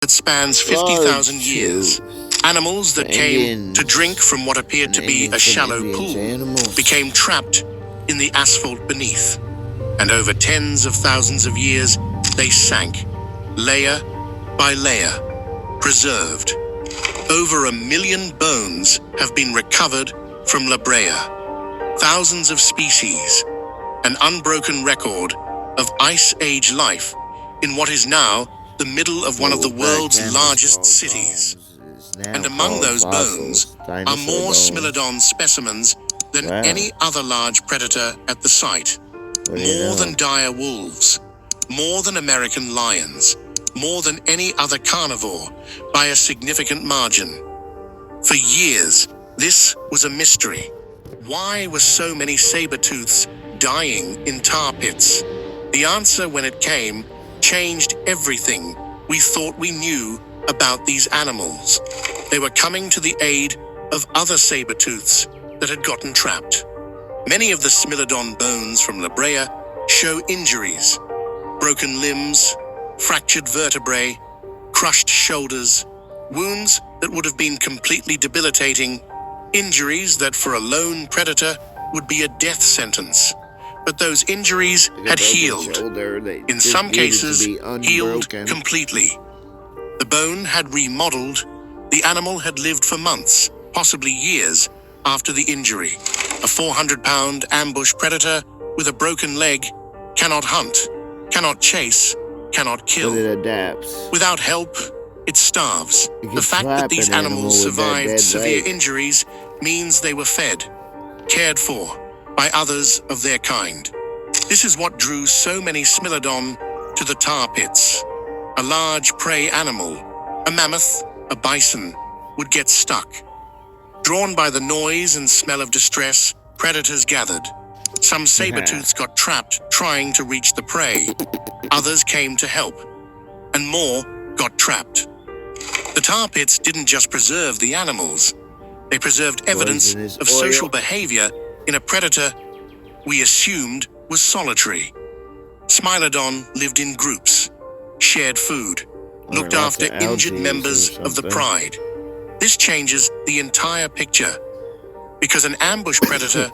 That spans 50,000 years. Animals that came to drink from what appeared to be a shallow pool became trapped in the asphalt beneath. And over tens of thousands of years, they sank, layer by layer, preserved. Over 1 million bones have been recovered from La Brea. Thousands of species, an unbroken record of Ice Age life in what is now the middle of one of the world's largest cities. And among those bones are more Smilodon specimens than any other large predator at the site. More than dire wolves, more than American lions, more than any other carnivore by a significant margin. For years, this was a mystery. Why were so many saber-tooths dying in tar pits? The answer, when it came, changed everything we thought we knew about these animals. They were coming to the aid of other saber-tooths that had gotten trapped. Many of the Smilodon bones from La Brea show injuries, broken limbs, fractured vertebrae, crushed shoulders, wounds that would have been completely debilitating, injuries that for a lone predator would be a death sentence. But those injuries had healed. In some cases, healed completely. The bone had remodeled. The animal had lived for months, possibly years, after the injury. A 400-pound ambush predator with a broken leg cannot hunt, cannot chase, cannot kill. But it adapts. Without help, it starves. The fact that these animals survived severe injuries means they were fed, cared for by others of their kind. This is what drew so many Smilodon to the tar pits. A large prey animal, a mammoth, a bison, would get stuck. Drawn by the noise and smell of distress, predators gathered. Some saber-tooths got trapped trying to reach the prey. Others came to help. And more got trapped. The tar pits didn't just preserve the animals. They preserved evidence of social behavior in a predator we assumed was solitary. Smilodon lived in groups, shared food, looked after injured members of the pride. This changes the entire picture, because an ambush predator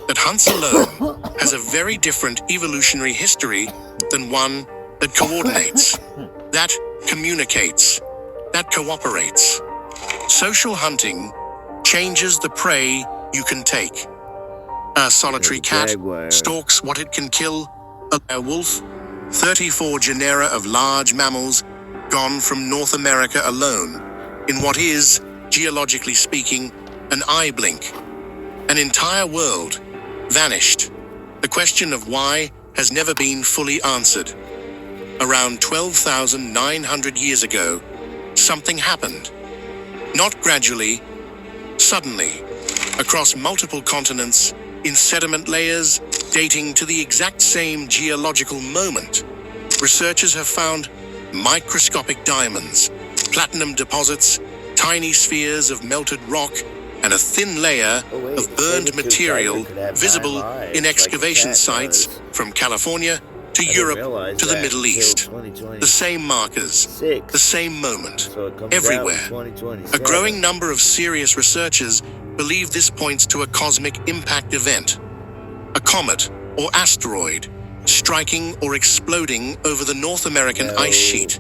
that hunts alone has a very different evolutionary history than one that coordinates, that communicates, that cooperates. Social hunting changes the prey you can take. A solitary cat stalks what it can kill. A wolf, 34 genera of large mammals gone from North America alone, in what is, geologically speaking, an eye blink. An entire world vanished. The question of why has never been fully answered. Around 12,900 years ago, something happened. Not gradually, suddenly, across multiple continents, in sediment layers dating to the exact same geological moment. Researchers have found microscopic diamonds, platinum deposits, tiny spheres of melted rock, and a thin layer of burned material visible in excavation sites from California to Europe to the Middle East. The same markers, the same moment, everywhere. A growing number of serious researchers believe this points to a cosmic impact event, a comet or asteroid striking or exploding over the North American ice sheet,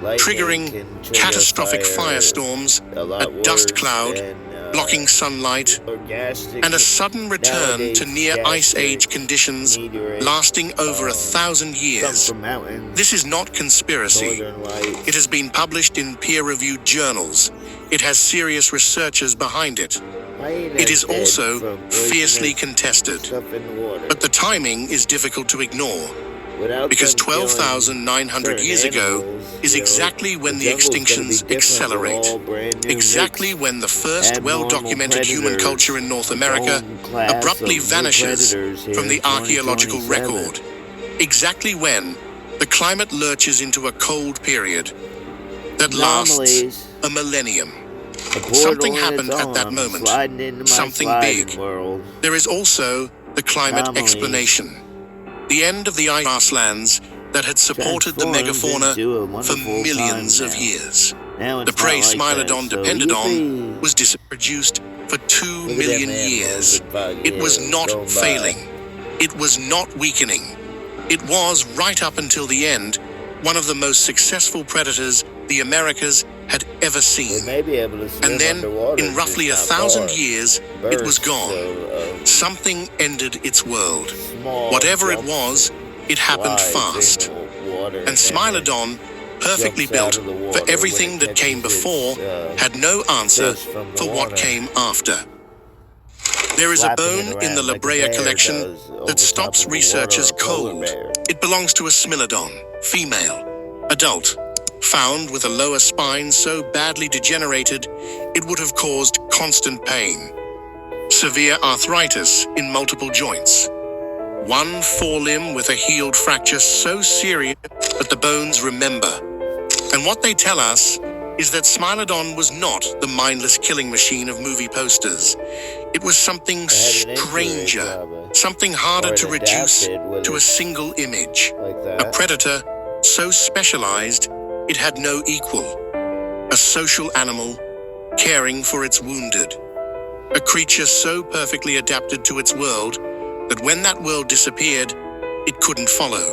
triggering catastrophic firestorms, a dust cloud, blocking sunlight, and a sudden return to near Ice Age conditions lasting over 1,000 years. This is not conspiracy. It has been published in peer-reviewed journals. It has serious researchers behind it. It is also fiercely contested. But the timing is difficult to ignore. because 12,900 years ago is exactly when the extinctions accelerate, exactly when the first well-documented human culture in North America abruptly vanishes from the archaeological record, exactly when the climate lurches into a cold period that lasts a millennium. Something happened at that moment, something big. There is also the climate explanation. The end of the ice grasslands that had supported the megafauna for millions of years. The prey Smilodon depended on was reduced for 2 million years. It was not failing. It was not weakening. It was, right up until the end, one of the most successful predators the Americas had ever seen. And then, in roughly 1,000 years, it was gone. Something ended its world. Whatever it was, it happened fast. And Smilodon, perfectly built for everything that came before, had no answer for what came after. There is a bone in the La Brea collection that stops researchers cold. It belongs to a Smilodon, female, adult, found with a lower spine so badly degenerated it would have caused constant pain. Severe arthritis in multiple joints. One forelimb with a healed fracture so serious that the bones remember. And what they tell us is that Smilodon was not the mindless killing machine of movie posters. It was something stranger, something harder to reduce to a single image. A predator so specialized it had no equal. A social animal caring for its wounded. A creature so perfectly adapted to its world that when that world disappeared, it couldn't follow.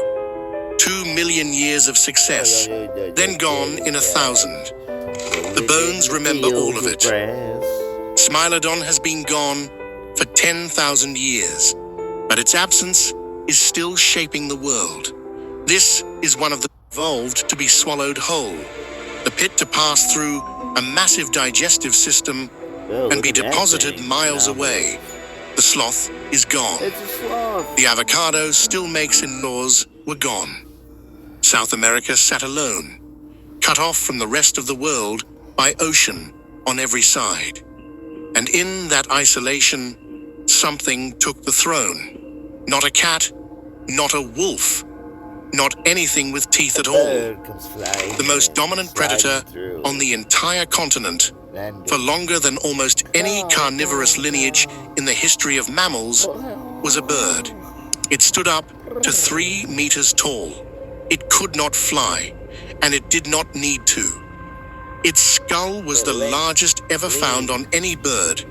2 million years of success, then gone in 1,000. The bones remember all of it. Smilodon has been gone for 10,000 years, but its absence is still shaping the world. This is one of the evolved to be swallowed whole, the pit to pass through a massive digestive system and be deposited miles away. The sloth is gone. The avocado still makes indoors were gone. South America sat alone, cut off from the rest of the world by ocean on every side. And in that isolation, something took the throne. Not a cat, not a wolf, not anything with teeth at all. The most dominant predator on the entire continent for longer than almost any carnivorous lineage in the history of mammals was a bird. It stood up to 3 meters tall. It could not fly, and it did not need to. Its skull was the largest ever found on any bird,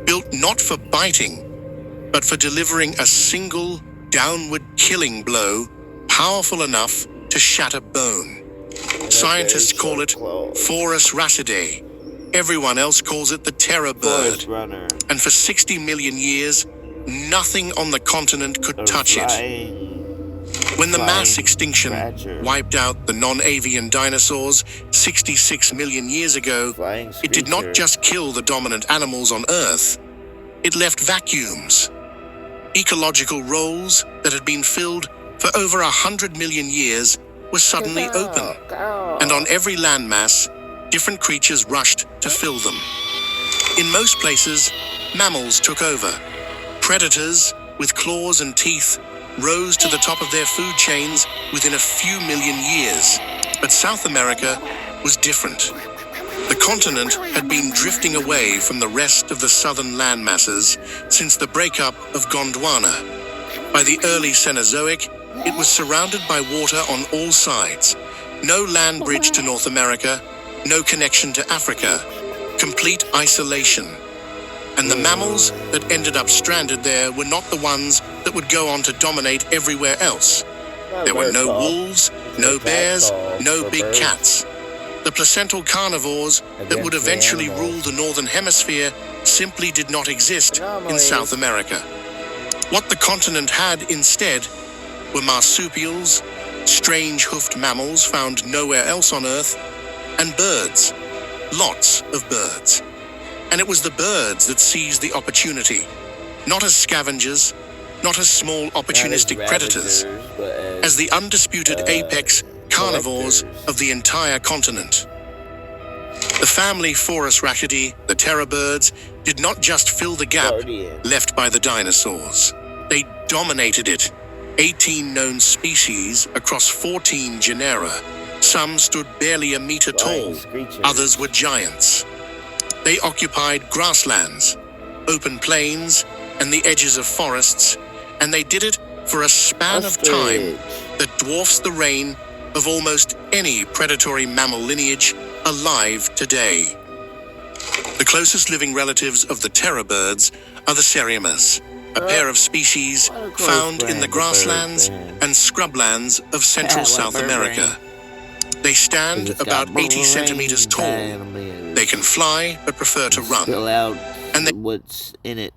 built not for biting, but for delivering a single downward killing blow powerful enough to shatter bone. Scientists call it Forus racidae. Everyone else calls it the terror bird. And for 60 million years, nothing on the continent could touch it. When the mass extinction wiped out the non-avian dinosaurs 66 million years ago, it did not just kill the dominant animals on Earth. It left vacuums, ecological roles that had been filled for over 100 million years were suddenly open. And on every landmass, different creatures rushed to fill them. In most places, mammals took over. Predators, with claws and teeth, rose to the top of their food chains within a few million years. But South America was different. The continent had been drifting away from the rest of the southern landmasses since the breakup of Gondwana. By the early Cenozoic, it was surrounded by water on all sides. No land bridge to North America, no connection to Africa. Complete isolation. And the mammals that ended up stranded there were not the ones that would go on to dominate everywhere else. There were no wolves, no bears, no big cats. The placental carnivores that would eventually rule the northern hemisphere simply did not exist in South America. What the continent had instead were marsupials, strange hoofed mammals found nowhere else on Earth, and birds. Lots of birds. And it was the birds that seized the opportunity, not as scavengers, not as small opportunistic predators, as the undisputed apex carnivores of the entire continent. The family Forus rachidae, the terror birds, did not just fill the gap left by the dinosaurs. They dominated it. 18 known species across 14 genera. Some stood barely a meter tall, others were giants. They occupied grasslands, open plains, and the edges of forests, and they did it for a span of time that dwarfs the reign of almost any predatory mammal lineage alive today. The closest living relatives of the terror birds are the Seriamus, a pair of species found in the grasslands and scrublands of Central South America. They stand about 80 centimeters tall. They can fly but prefer to run. And what's in it?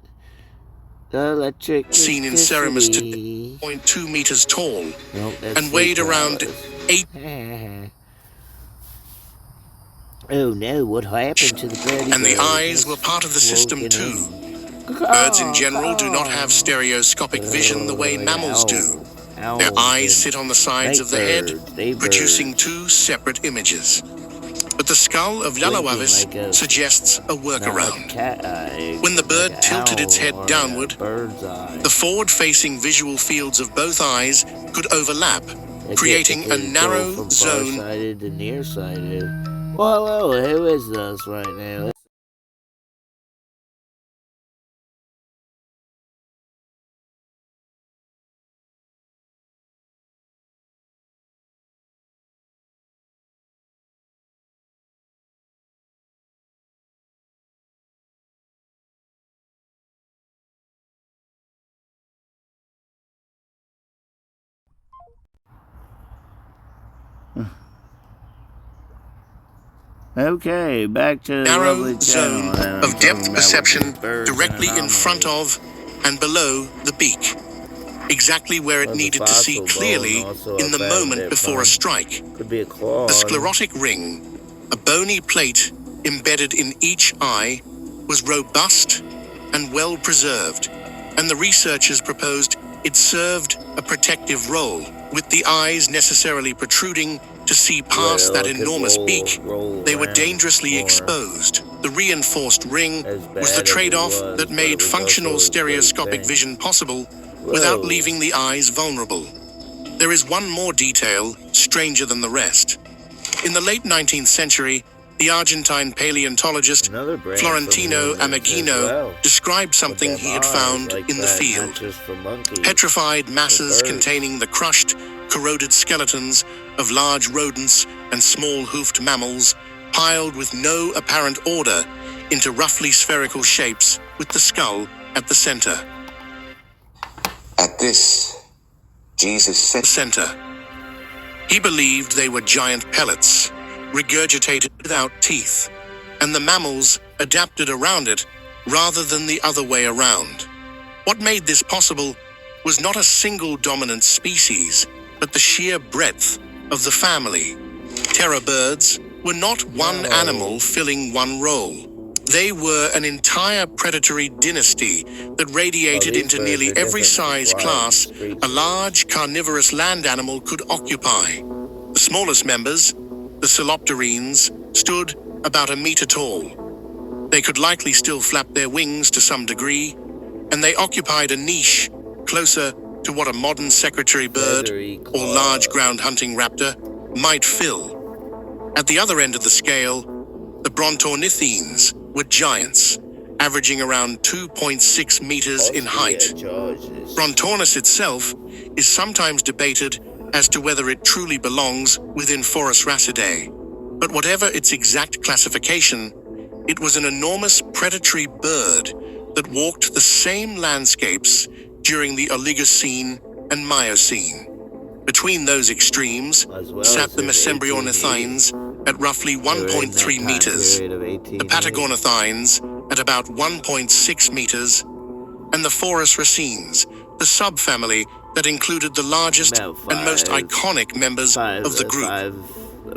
Electric seen in Seriamus to 2.2 meters tall and weighed around 8. Oh no, what happened to the birdie? And the eyes were part of the system too. Birds in general do not have stereoscopic vision the way mammals do. Their eyes sit on the sides of the head, producing two separate images. But the skull of Lalawavis suggests a workaround. When the bird tilted its head downward, the forward-facing visual fields of both eyes could overlap, creating a narrow zone. Far-sighted to nearsighted. Well, hello, who is this right now? Okay, back to narrow zone of depth perception directly in front of and below the beak, exactly where it needed to see clearly in the moment before a strike. The sclerotic ring, a bony plate embedded in each eye, was robust and well preserved, and the researchers proposed it served a protective role, with the eyes necessarily protruding to see past that enormous beak. They were dangerously exposed. The reinforced ring was the trade-off that made functional stereoscopic vision possible without leaving the eyes vulnerable. There is one more detail, stranger than the rest. In the late 19th century, the Argentine paleontologist Florentino Ameghino described something he had found in the field. Petrified masses containing the crushed, corroded skeletons of large rodents and small hoofed mammals, piled with no apparent order into roughly spherical shapes with the skull at the center. At this, Jesus said, Center. He believed they were giant pellets, regurgitated without teeth, and the mammals adapted around it rather than the other way around. What made this possible was not a single dominant species, but the sheer breadth of the family. Terror birds were not one animal filling one role. They were an entire predatory dynasty that radiated into nearly every size class a large carnivorous land animal could occupy. The smallest members, the Celopterines, stood about a meter tall. They could likely still flap their wings to some degree, and they occupied a niche closer to what a modern secretary bird or large ground hunting raptor might fill. At the other end of the scale, the Brontornithines were giants, averaging around 2.6 meters in height. Brontornis itself is sometimes debated as to whether it truly belongs within Forus rachidae. But whatever its exact classification, it was an enormous predatory bird that walked the same landscapes during the Oligocene and Miocene. Between those extremes sat the Mesembrionithines at roughly 1.3 meters, the Patagonithines at about 1.6 meters, and the Forus racines, the subfamily that included the largest and most iconic members of the group.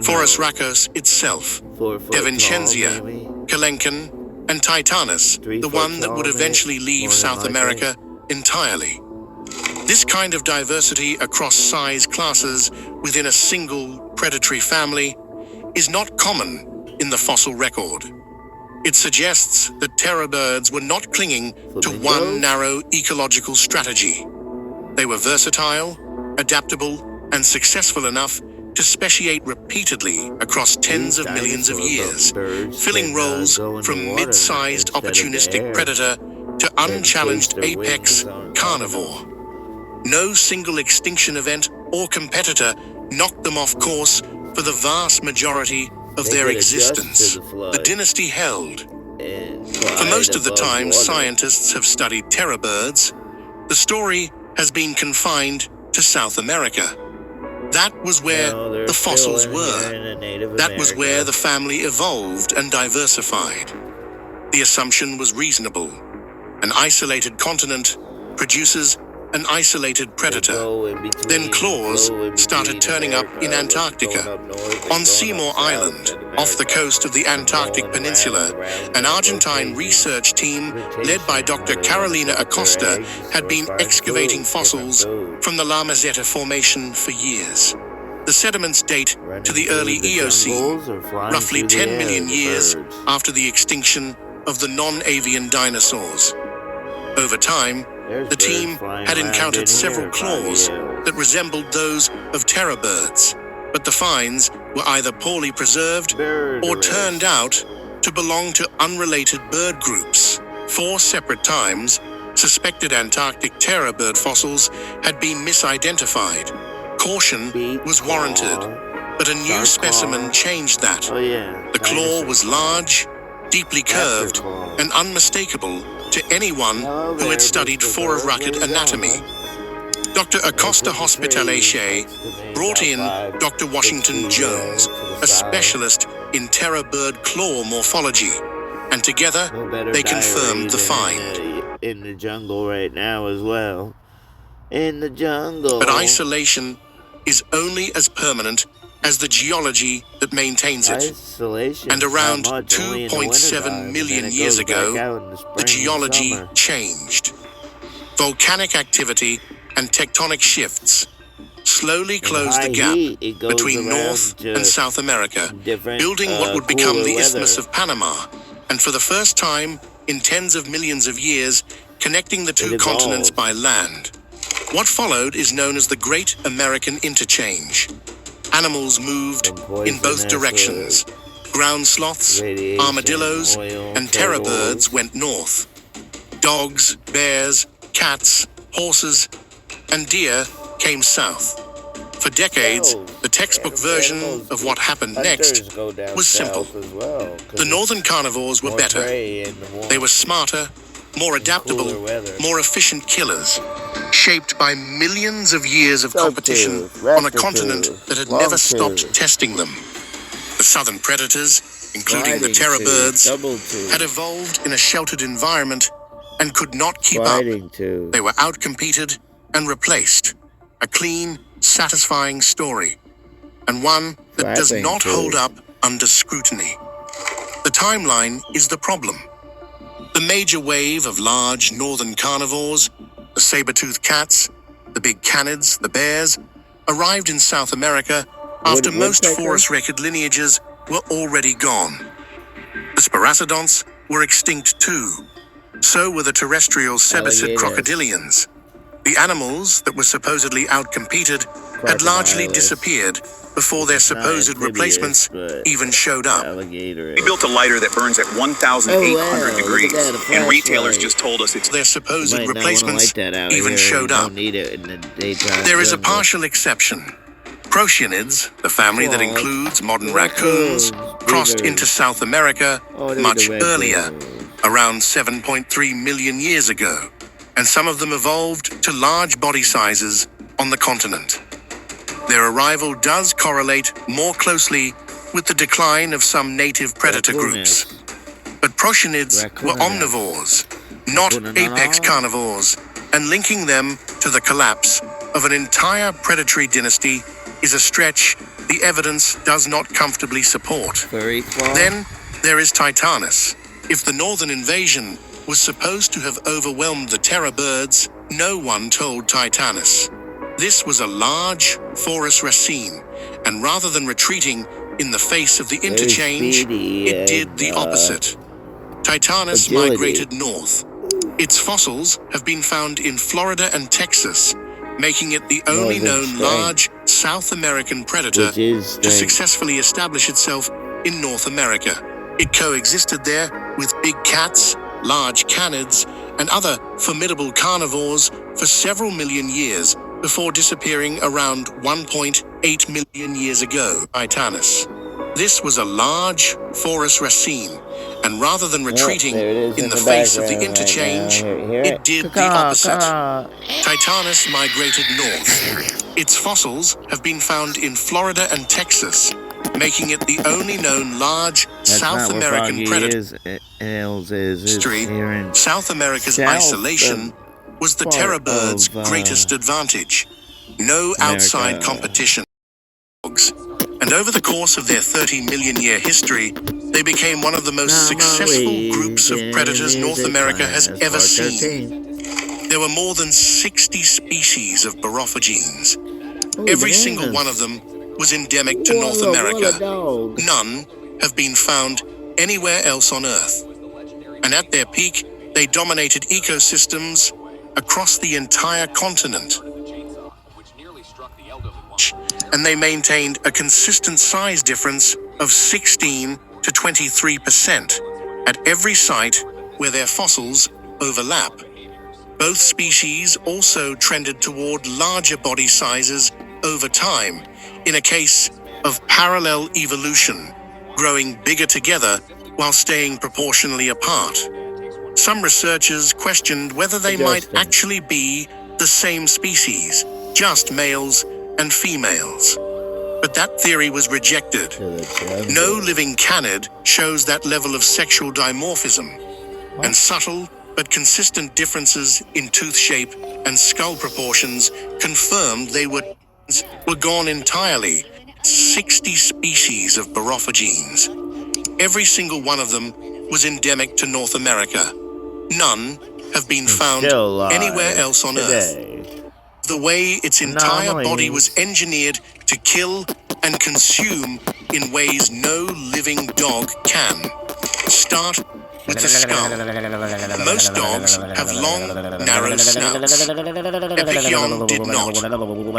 Forus rachos itself, Devincenzia, Kelenken, and Titanus, the one that would eventually leave South America entirely. This kind of diversity across size classes within a single predatory family is not common in the fossil record. It suggests that terror birds were not clinging to one narrow ecological strategy. They were versatile, adaptable, and successful enough to speciate repeatedly across tens of millions of years, filling roles from mid-sized opportunistic predator to unchallenged apex carnivore. No single extinction event or competitor knocked them off course for the vast majority of their existence. The dynasty held. For most of the time scientists have studied terror birds, the story has been confined to South America. That was where the fossils were. That was where the family evolved and diversified. The assumption was reasonable. An isolated continent produces an isolated predator. Then claws started turning up in Antarctica. On Seymour Island, off the coast of the Antarctic Peninsula, an Argentine research team led by Dr. Carolina Acosta had been excavating fossils from the La Meseta Formation for years. The sediments date to the early Eocene, roughly 10 million years after the extinction of the non-avian dinosaurs. Over time, the team had encountered several claws that resembled those of terror birds, but the finds were either poorly preserved or turned out to belong to unrelated bird groups. 4 separate times, suspected Antarctic terror bird fossils had been misidentified. Caution was warranted, but a new specimen changed that. The claw was large, deeply curved, and unmistakable to anyone who had studied forarucket anatomy. Dr. Acosta Hospitalier brought in Dr. Washington Jones, a specialist in terror bird claw morphology, and together they confirmed the find. In the jungle right now as well. In the jungle. But isolation is only as permanent as the geology that maintains it. And around 2.7 million years ago, the geology changed. Volcanic activity and tectonic shifts slowly closed the gap between North and South America, building what would become the Isthmus of Panama, and for the first time in tens of millions of years, connecting the two continents by land. What followed is known as the Great American Interchange. Animals moved in both directions. Ground sloths, armadillos, and terror birds went north. Dogs, bears, cats, horses, and deer came south. For decades, the textbook version of what happened next was simple. The northern carnivores were better. They were smarter, more adaptable, more efficient killers, shaped by millions of years of competition on a continent that had never stopped testing them. The southern predators, including the terror birds, had evolved in a sheltered environment and could not keep up. They were outcompeted and replaced. A clean, satisfying story, and one that does not hold up under scrutiny. The timeline is the problem. The major wave of large northern carnivores, the saber-toothed cats, the big canids, the bears, arrived in South America after most forest record lineages were already gone. The sparassodonts were extinct too. So were the terrestrial sebecid crocodilians. The animals that were supposedly outcompeted had largely disappeared before their supposed replacements even showed up. We built a lighter that burns at 1,800 degrees, and retailers just told us it's... Their supposed replacements even showed up. There is a partial exception. Procyonids, the family that includes modern raccoons, crossed into South America much earlier, around 7.3 million years ago, and some of them evolved to large body sizes on the continent. Their arrival does correlate more closely with the decline of some native predator groups. But procyonids were omnivores, not apex carnivores, and linking them to the collapse of an entire predatory dynasty is a stretch the evidence does not comfortably support. Then there is Titanus. If the northern invasion was supposed to have overwhelmed the terror birds, no one told Titanus. This was a large Forus racine, and rather than retreating in the face of the interchange, it did the opposite. Titanus migrated north. Its fossils have been found in Florida and Texas, making it the only known large South American predator to successfully establish itself in North America. It coexisted there with big cats, large canids, and other formidable carnivores for several million years before disappearing around 1.8 million years ago. Titanus. This was a large Forus racine, and rather than retreating in the face of the interchange, it did the opposite. Titanus migrated north. Its fossils have been found in Florida and Texas, making it the only known large South American predator. South America's isolation was the terror bird's greatest advantage. No outside competition. And over the course of their 30-million-year history, they became one of the most successful groups of predators North America has ever seen. There were more than 60 species of barophagenes. Every single one of them was endemic to North America. None have been found anywhere else on Earth. And at their peak, they dominated ecosystems across the entire continent. And they maintained a consistent size difference of 16 to 23% at every site where their fossils overlap. Both species also trended toward larger body sizes over time, in a case of parallel evolution, growing bigger together while staying proportionally apart. Some researchers questioned whether they might actually be the same species, just males and females. But that theory was rejected. No living canid shows that level of sexual dimorphism, and subtle but consistent differences in tooth shape and skull proportions confirmed they were gone entirely. 60 species of barophagenes. Every single one of them was endemic to North America. None have been found anywhere else on Earth. The way its entire body was engineered to kill and consume in ways no living dog can. Start with the skull. Most dogs have long, narrow snouts. Epicyon did not.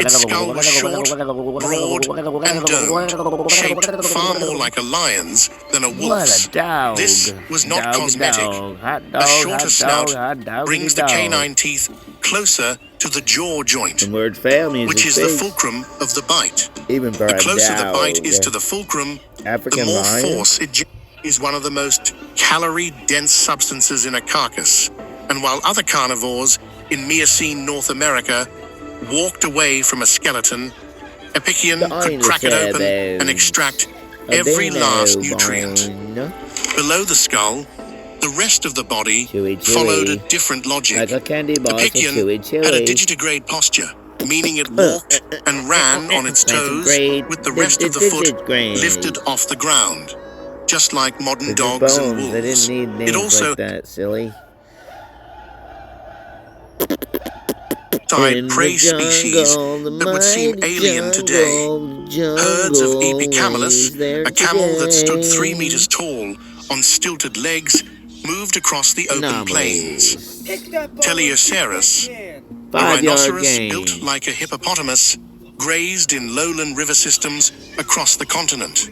Its skull was short, broad, and domed, shaped far more like a lion's than a wolf's. This was not cosmetic. A shorter snout brings the canine teeth closer to the jaw joint, which is the fulcrum of the bite. The closer the bite is to the fulcrum, the more force it generates. Is one of the most calorie-dense substances in a carcass, and while other carnivores in Miocene North America walked away from a skeleton, Epicyon could crack it open and extract every last nutrient. Below the skull, the rest of the body followed a different logic. Epicyon had a digitigrade posture, meaning it walked and ran on its toes with the rest of the foot lifted off the ground. Just like modern dogs and wolves. It also prey species that would seem alien today. Herds of Epicamelus, a camel that stood 3 meters tall on stilted legs, moved across the open plains. Teleoceras, a rhinoceros built like a hippopotamus, grazed in lowland river systems across the continent.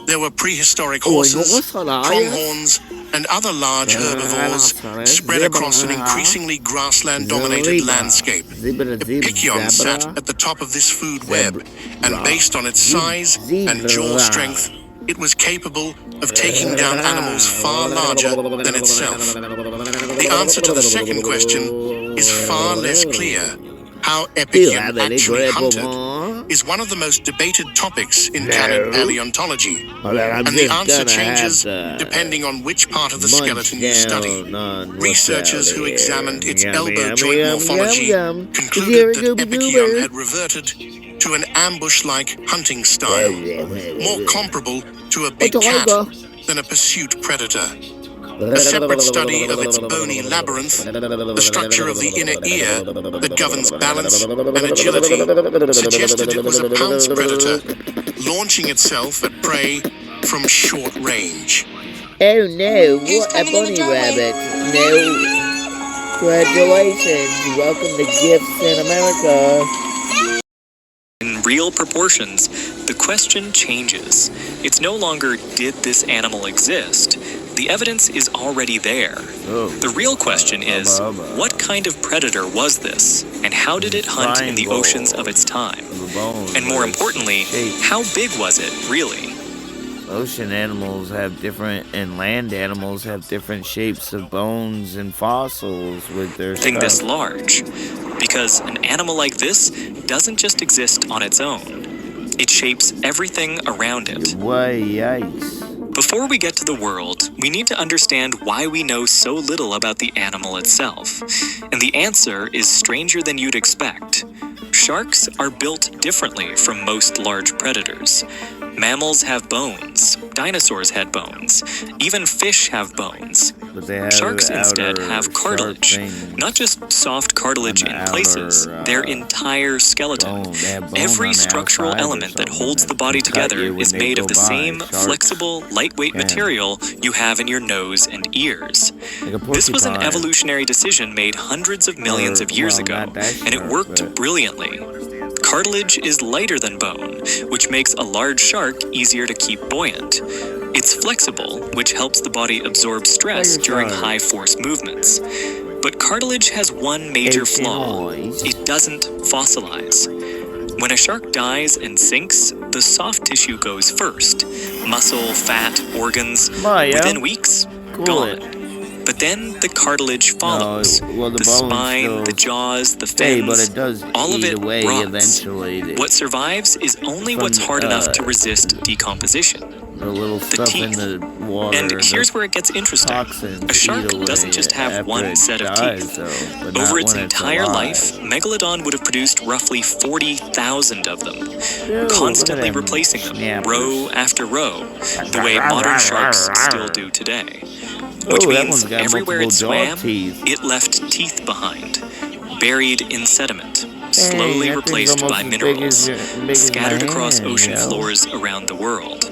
There were prehistoric horses, pronghorns, and other large herbivores spread across an increasingly grassland-dominated landscape. Epicyon sat at the top of this food web, and based on its size and jaw strength, it was capable of taking down animals far larger than itself. The answer to the second question is far less clear. How Epicyon actually hunted is one of the most debated topics in canid paleontology, and the answer changes depending on which part of the skeleton you study. Researchers who examined its elbow joint morphology concluded that Epicyon had reverted to an ambush-like hunting style, more comparable to a big cat than a pursuit predator. A separate study of its bony labyrinth, the structure of the inner ear that governs balance and agility, suggested it was a pounce predator launching itself at prey from short range. Oh no, what a bunny rabbit. No. Congratulations, welcome to Gifts in America. In real proportions, the question changes. It's no longer, did this animal exist? The evidence is already there. The real question is, what kind of predator was this? And how did it hunt in the oceans of its time? And more importantly, how big was it, really? Ocean animals have different, and land animals have different shapes of bones and fossils with their Thing this large. Because an animal like this doesn't just exist on its own. It shapes everything around it. Why, yikes. Before we get to the world, we need to understand why we know so little about the animal itself. And the answer is stranger than you'd expect. Sharks are built differently from most large predators. Mammals have bones. Dinosaurs had bones. Even fish have bones. But they have Sharks instead have cartilage. Not just soft cartilage in places, their entire skeleton. Every structural element that holds the body together is made of the same flexible, lightweight material you have in your nose and ears. This was an evolutionary decision made hundreds of millions of years ago, and it worked brilliantly. Cartilage is lighter than bone, which makes a large shark easier to keep buoyant. It's flexible, which helps the body absorb stress during high-force movements. But cartilage has one major flaw. It doesn't fossilize. When a shark dies and sinks, the soft tissue goes first. Muscle, fat, organs. Within weeks, gone. But then the cartilage follows. The spine, the jaws, the fins, all of it rots. What survives is only what's hard enough to resist decomposition. The teeth. And here's where it gets interesting. A shark doesn't just have one set of teeth. Over its entire life, Megalodon would have produced roughly 40,000 of them, constantly replacing them, row after row, the way modern sharks still do today. Which means everywhere it swam, it left teeth behind, buried in sediment, slowly replaced by minerals, scattered across ocean floors around the world.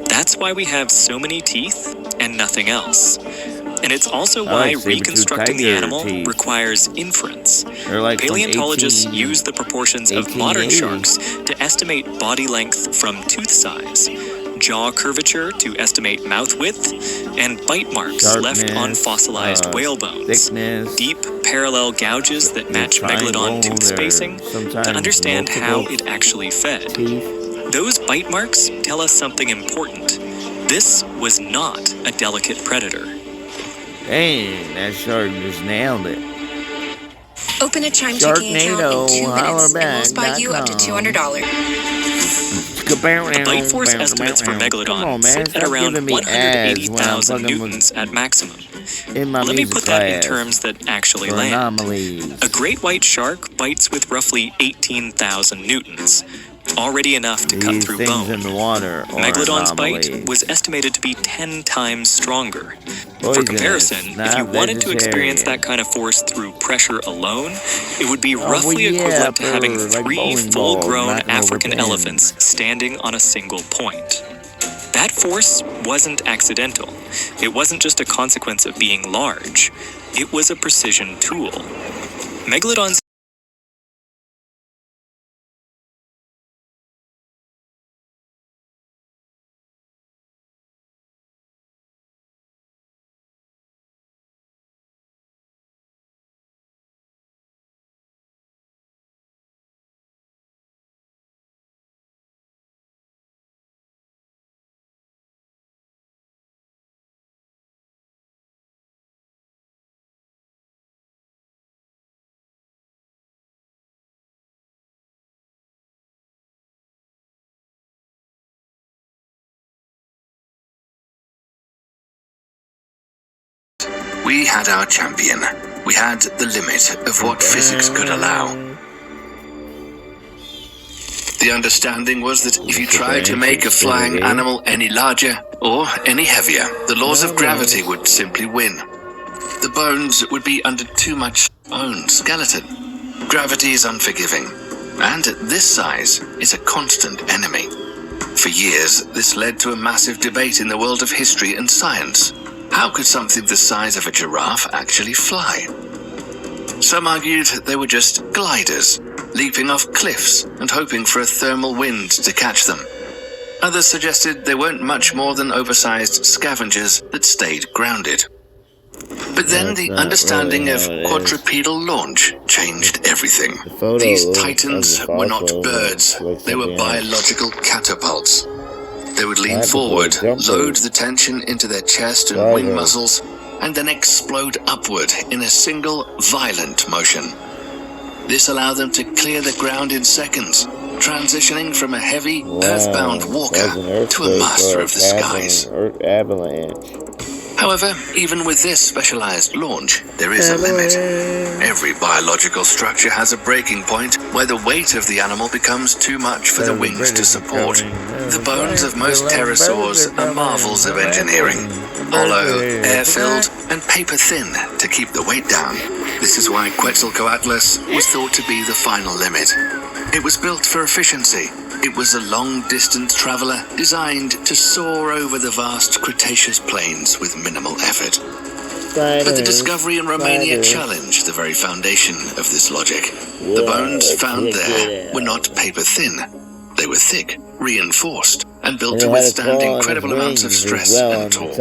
That's why we have so many teeth and nothing else. And it's also why reconstructing the animal requires inference. Paleontologists use the proportions of modern sharks to estimate body length from tooth size, jaw curvature to estimate mouth width, and bite marks left on fossilized whale bones. Deep parallel gouges that match Megalodon tooth spacing to understand how it actually fed. Those bite marks tell us something important. This was not a delicate predator. Dang, that shark just nailed it. Open a Chime checking account in 2 minutes, and we'll buy you up to $200. The bite force estimates for Megalodon sit at around 180,000 newtons at maximum. Let me put that in terms that actually land. A great white shark bites with roughly 18,000 newtons, already enough to cut through bone. Megalodon's bite was estimated to be 10 times stronger. For comparison, if you wanted to experience that kind of force through pressure alone, it would be roughly equivalent to having 3 full-grown African elephants standing on a single point. That force wasn't accidental. It wasn't just a consequence of being large. It was a precision tool. Megalodon's We had our champion. We had the limit of what physics could allow. The understanding was that if you tried to make a flying animal any larger or any heavier, the laws of gravity would simply win. The bones would be under too much own skeleton. Gravity is unforgiving, and at this size is a constant enemy. For years, this led to a massive debate in the world of history and science. How could something the size of a giraffe actually fly? Some argued they were just gliders, leaping off cliffs and hoping for a thermal wind to catch them. Others suggested they weren't much more than oversized scavengers that stayed grounded. But then the understanding of quadrupedal launch changed everything. These titans were not birds, they were biological catapults. They would lean forward, load the tension into their chest and wing muscles, and then explode upward in a single violent motion. This allowed them to clear the ground in seconds, transitioning from a heavy, earthbound walker to a master of the skies. However, even with this specialized launch, there is a limit. Every biological structure has a breaking point where the weight of the animal becomes too much for the wings to support. The bones of most pterosaurs are marvels of engineering. Hollow, air-filled, and paper-thin to keep the weight down. This is why Quetzalcoatlus was thought to be the final limit. It was built for efficiency. It was a long-distance traveler designed to soar over the vast Cretaceous plains with minimal effort. But the discovery in Romania challenged the very foundation of this logic. The bones found there were not paper-thin. They were thick, reinforced, and built to withstand incredible amounts of stress and torque.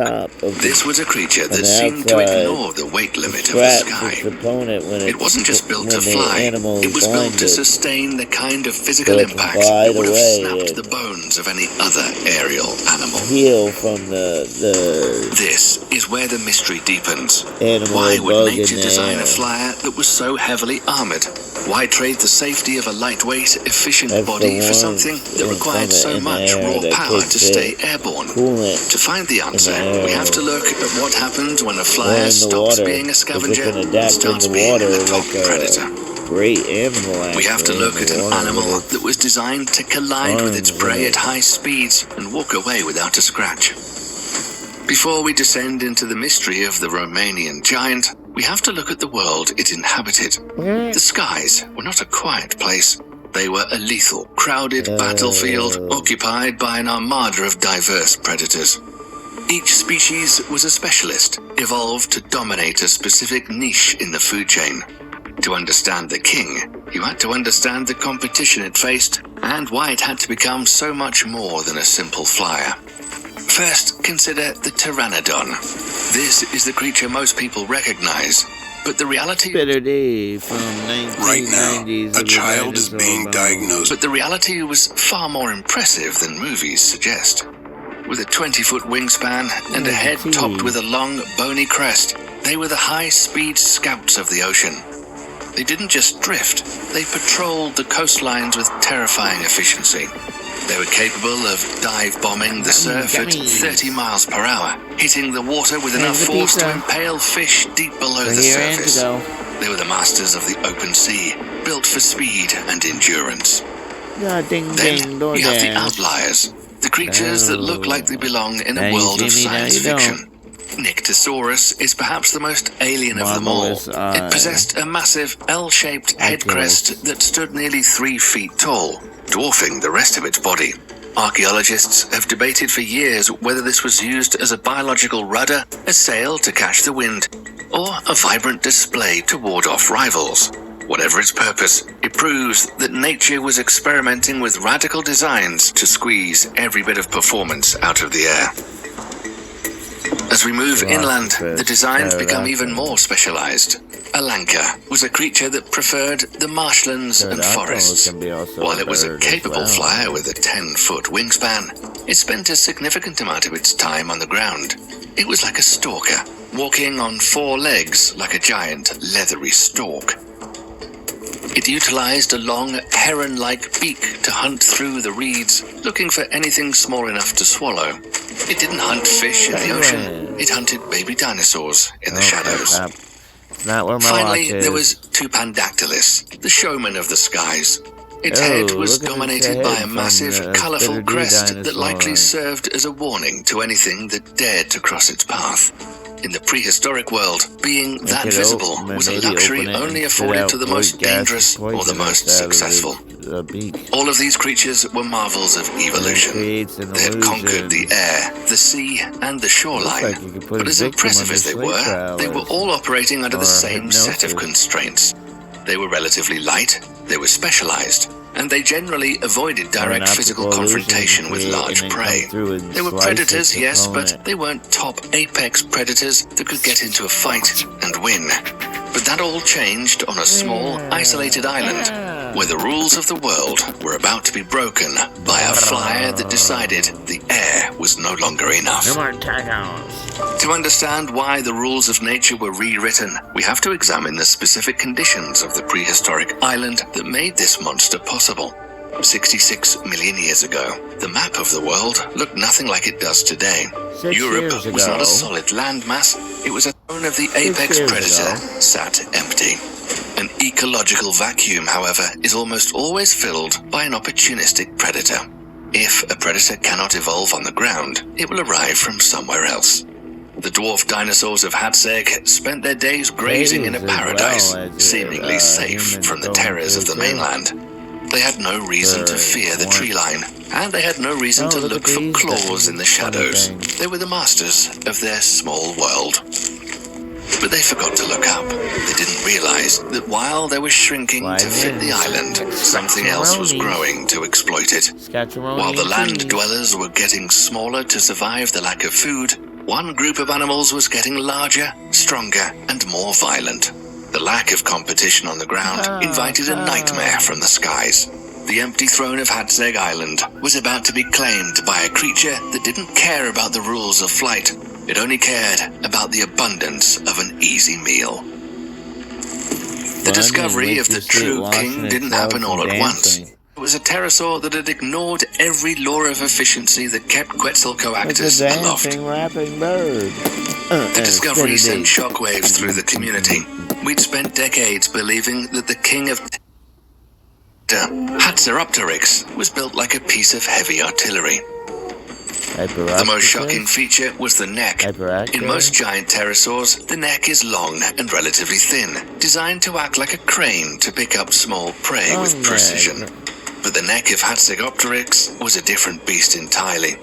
This was a creature that seemed to ignore the weight limit of the sky. It wasn't just built to fly, it was built to sustain the kind of physical impact that would have snapped the bones of any other aerial animal. This is where the mystery deepens. Why would nature design a flyer that was so heavily armored? Why trade the safety of a lightweight, efficient body for something that required so much raw power to stay airborne? To find the answer, we have to look at what happens when a flyer stops being a scavenger and starts being a top predator. We have to look at an animal that was designed to collide with its prey at high speeds and walk away without a scratch. Before we descend into the mystery of the Romanian giant, we have to look at the world it inhabited. The skies were not a quiet place. They were a lethal, crowded battlefield occupied by an armada of diverse predators. Each species was a specialist, evolved to dominate a specific niche in the food chain. To understand the king, you had to understand the competition it faced and why it had to become so much more than a simple flyer. First, consider the pteranodon. This is the creature most people recognize, but the reality... Right now, a child is being diagnosed. But the reality was far more impressive than movies suggest. With a 20-foot wingspan and a head topped with a long, bony crest, they were the high-speed scouts of the ocean. They didn't just drift, they patrolled the coastlines with terrifying efficiency. They were capable of dive-bombing the surf at 30 miles per hour, hitting the water with enough force to impale fish deep below the surface. They were the masters of the open sea, built for speed and endurance. Then you have the outliers, the creatures that look like they belong in a world of science fiction. Nyctosaurus is perhaps the most alien of them all. It possessed a massive L-shaped head crest that stood nearly 3 feet tall, dwarfing the rest of its body. Archaeologists have debated for years whether this was used as a biological rudder, a sail to catch the wind, or a vibrant display to ward off rivals. Whatever its purpose, it proves that nature was experimenting with radical designs to squeeze every bit of performance out of the air. As we move inland, the designs become even more specialized. Alanka was a creature that preferred the marshlands and forests. While it was a capable flyer with a 10-foot wingspan, it spent a significant amount of its time on the ground. It was like a stalker, walking on 4 legs like a giant leathery stalk. It utilized a long, heron-like beak to hunt through the reeds, looking for anything small enough to swallow. It didn't hunt fish in the ocean, it hunted baby dinosaurs in the shadows. Not where my Finally, there was Tupandactylus, the showman of the skies. Its head was dominated by a massive, colourful crest that likely served as a warning to anything that dared to cross its path. In the prehistoric world, being that visible was a luxury only afforded to the most dangerous or the most successful. All of these creatures were marvels of evolution. They had conquered the air, the sea, and the shoreline. But as impressive as they were all operating under the same set of constraints. They were relatively light, they were specialized, and they generally avoided direct physical confrontation with large prey. They were predators, yes, but they weren't top apex predators that could get into a fight and win. But that all changed on a small, isolated island, where the rules of the world were about to be broken by a flyer that decided the air was no longer enough. To understand why the rules of nature were rewritten, we have to examine the specific conditions of the prehistoric island that made this monster possible. 66 million years ago, the map of the world looked nothing like it does today. Europe was not a solid landmass, it was a zone of the apex predator sat empty. An ecological vacuum, however, is almost always filled by an opportunistic predator. If a predator cannot evolve on the ground, it will arrive from somewhere else. The dwarf dinosaurs of Hatzeg spent their days grazing in a paradise, seemingly safe from the terrors of the mainland. They had no reason to fear the tree line, and they had no reason to look for claws in the shadows. They were the masters of their small world. But they forgot to look up. They didn't realize that while they were shrinking to fit the island, something else was growing to exploit it. While the land dwellers were getting smaller to survive the lack of food, one group of animals was getting larger, stronger, and more violent. The lack of competition on the ground invited a nightmare from the skies. The empty throne of Hatzeg Island was about to be claimed by a creature that didn't care about the rules of flight. It only cared about the abundance of an easy meal. The discovery of the true king didn't happen all at once. It was a pterosaur that had ignored every law of efficiency that kept Quetzalcoatlus aloft. The discovery sent shockwaves through the community. We'd spent decades believing that the king of Hatzeropteryx was built like a piece of heavy artillery. The most shocking feature was the neck. In most giant pterosaurs, the neck is long and relatively thin, designed to act like a crane to pick up small prey with precision. But the neck of Hatzegopteryx was a different beast entirely.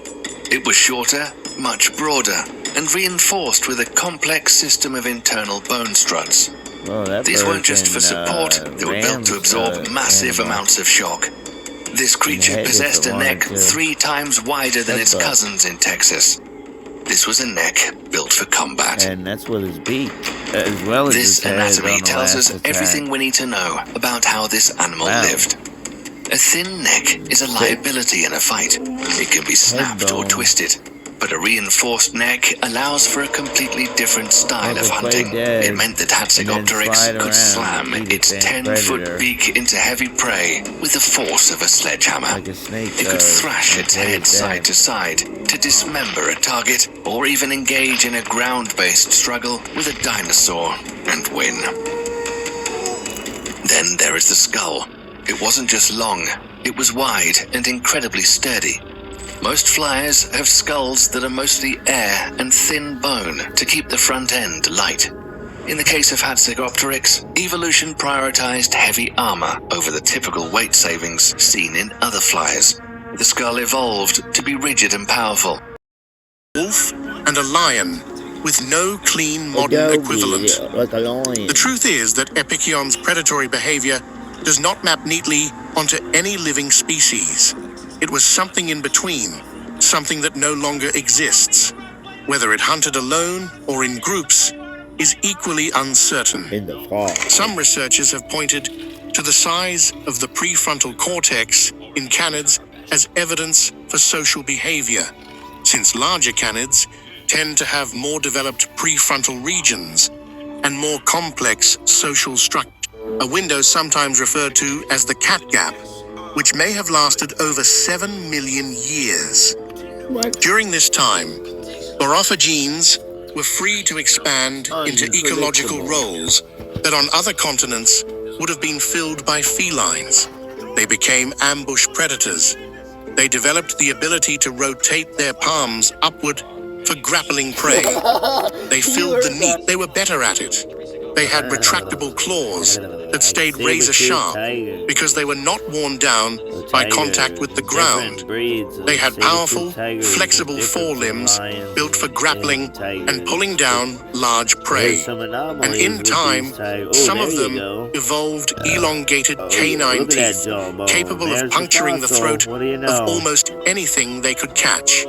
It was shorter, much broader, and reinforced with a complex system of internal bone struts. These weren't just for support, they were built to absorb massive amounts of shock. This creature possessed a neck 3 times wider than its cousins in Texas. This was a neck built for combat. And that's what his beak, as well as this anatomy tells us everything we need to know about how this animal lived. A thin neck is a liability in a fight. It can be snapped or twisted. But a reinforced neck allows for a completely different style of hunting. It meant that Hatzegopteryx could slam its 10-foot beak into heavy prey with the force of a sledgehammer. It could thrash its head side to side to dismember a target, or even engage in a ground-based struggle with a dinosaur and win. Then there is the skull. It wasn't just long, it was wide and incredibly sturdy. Most flyers have skulls that are mostly air and thin bone to keep the front end light. In the case of Hatzegopteryx, evolution prioritized heavy armor over the typical weight savings seen in other flyers. The skull evolved to be rigid and powerful. Wolf and a lion with no clean modern equivalent. The truth is that Epicion's predatory behavior does not map neatly onto any living species. It was something in between, something that no longer exists. Whether it hunted alone or in groups is equally uncertain. Some researchers have pointed to the size of the prefrontal cortex in canids as evidence for social behavior, since larger canids tend to have more developed prefrontal regions and more complex social structure. A window sometimes referred to as the cat gap, which may have lasted over 7 million years. During this time, Borophagenes were free to expand into ecological roles that on other continents would have been filled by felines. They became ambush predators. They developed the ability to rotate their palms upward for grappling prey. They filled the niche. They were better at it. They had retractable claws that stayed razor sharp because they were not worn down by contact with the ground. They had powerful, flexible forelimbs built for grappling and pulling down large prey. And in time, some of them evolved elongated canine teeth capable of puncturing the throat of almost anything they could catch.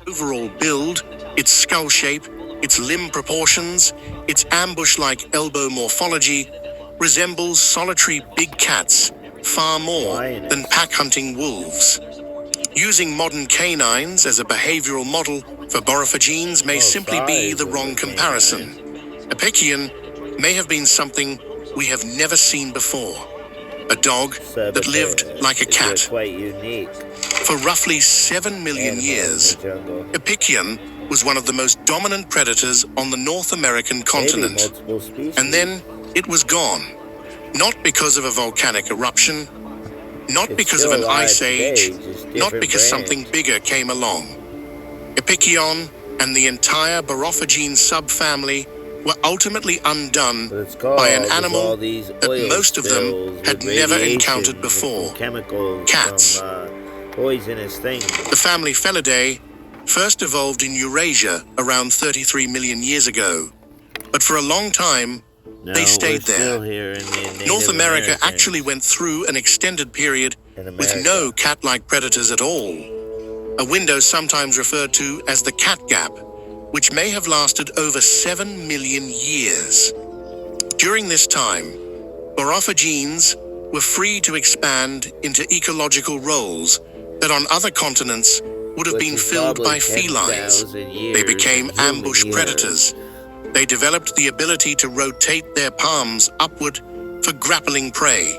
Overall build, its skull shape, its limb proportions, its ambush-like elbow morphology resembles solitary big cats far more than pack-hunting wolves. Using modern canines as a behavioral model for borophagenes may simply be the wrong comparison. Epicyon may have been something we have never seen before. A dog that lived like a cat. For roughly 7 million years, Epicyon was one of the most dominant predators on the North American continent. And then it was gone. Not because of a volcanic eruption, not because of an ice age, not because something bigger came along. Epicyon and the entire borophagene subfamily were ultimately undone by an animal that most of them had never encountered before. Cats. The family Felidae first evolved in Eurasia around 33 million years ago. But for a long time, they stayed there. North America actually went through an extended period with no cat-like predators at all. A window sometimes referred to as the cat gap, which may have lasted over 7 million years. During this time, borophagenes were free to expand into ecological roles that on other continents would have been filled by felines. They became ambush predators. They developed the ability to rotate their palms upward for grappling prey.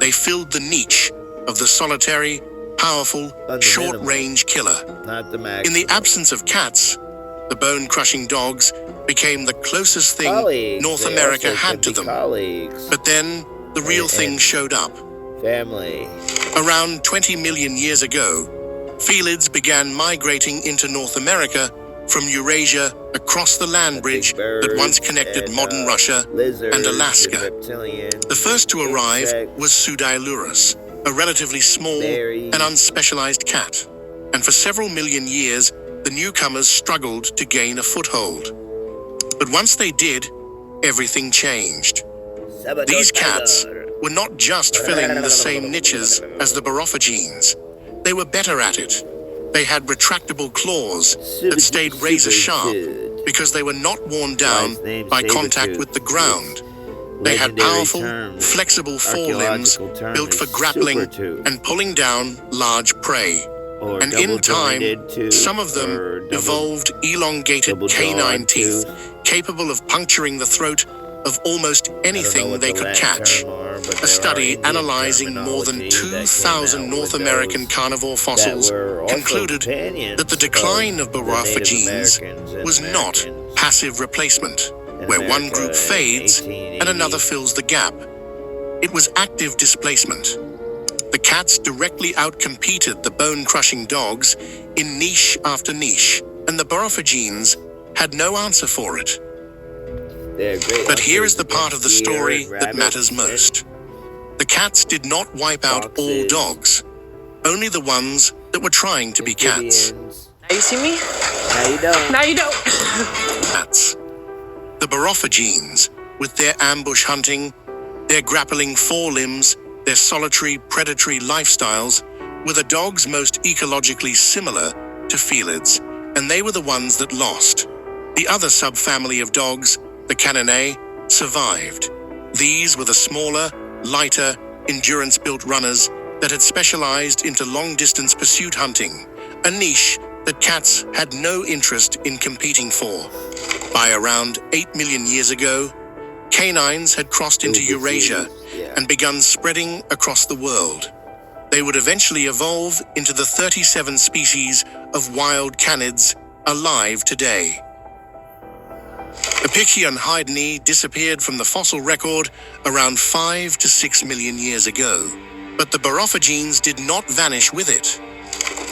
They filled the niche of the solitary, powerful, short-range killer. In the absence of cats, the bone-crushing dogs became the closest thing North America had to them. But then, the real thing showed up. Around 20 million years ago, felids began migrating into North America from Eurasia across the land bridge that once connected modern Russia and Alaska. The first to arrive was Pseudaiurus, a relatively small and unspecialized cat. And for several million years, the newcomers struggled to gain a foothold. But once they did, everything changed. These cats were not just filling the same niches as the borophagenes. They were better at it. They had retractable claws that stayed razor sharp because they were not worn down by contact with the ground. They had powerful, flexible forelimbs built for grappling and pulling down large prey. And in time, some of them evolved elongated canine teeth capable of puncturing the throat of almost anything they could catch. A study analyzing more than 2,000 North American carnivore fossils concluded that the decline of borophagenes was not passive replacement, where one group fades and another fills the gap. It was active displacement. The cats directly outcompeted the bone-crushing dogs in niche after niche, and the borophagenes had no answer for it. But here is the part of the story that matters most. The cats did not wipe out all dogs, only the ones that were trying to be cats. Now you see me? Now you don't. Now you don't. Cats. The borophagenes, with their ambush hunting, their grappling forelimbs, their solitary, predatory lifestyles, were the dogs most ecologically similar to felids, and they were the ones that lost. The other subfamily of dogs, the Caninae, survived. These were the smaller, lighter, endurance-built runners that had specialized into long-distance pursuit hunting, a niche that cats had no interest in competing for. By around 8 million years ago, canines had crossed into Eurasia and begun spreading across the world. They would eventually evolve into the 37 species of wild canids alive today. Epicyon hydni disappeared from the fossil record around 5 to 6 million years ago. But the Borophagenes did not vanish with it.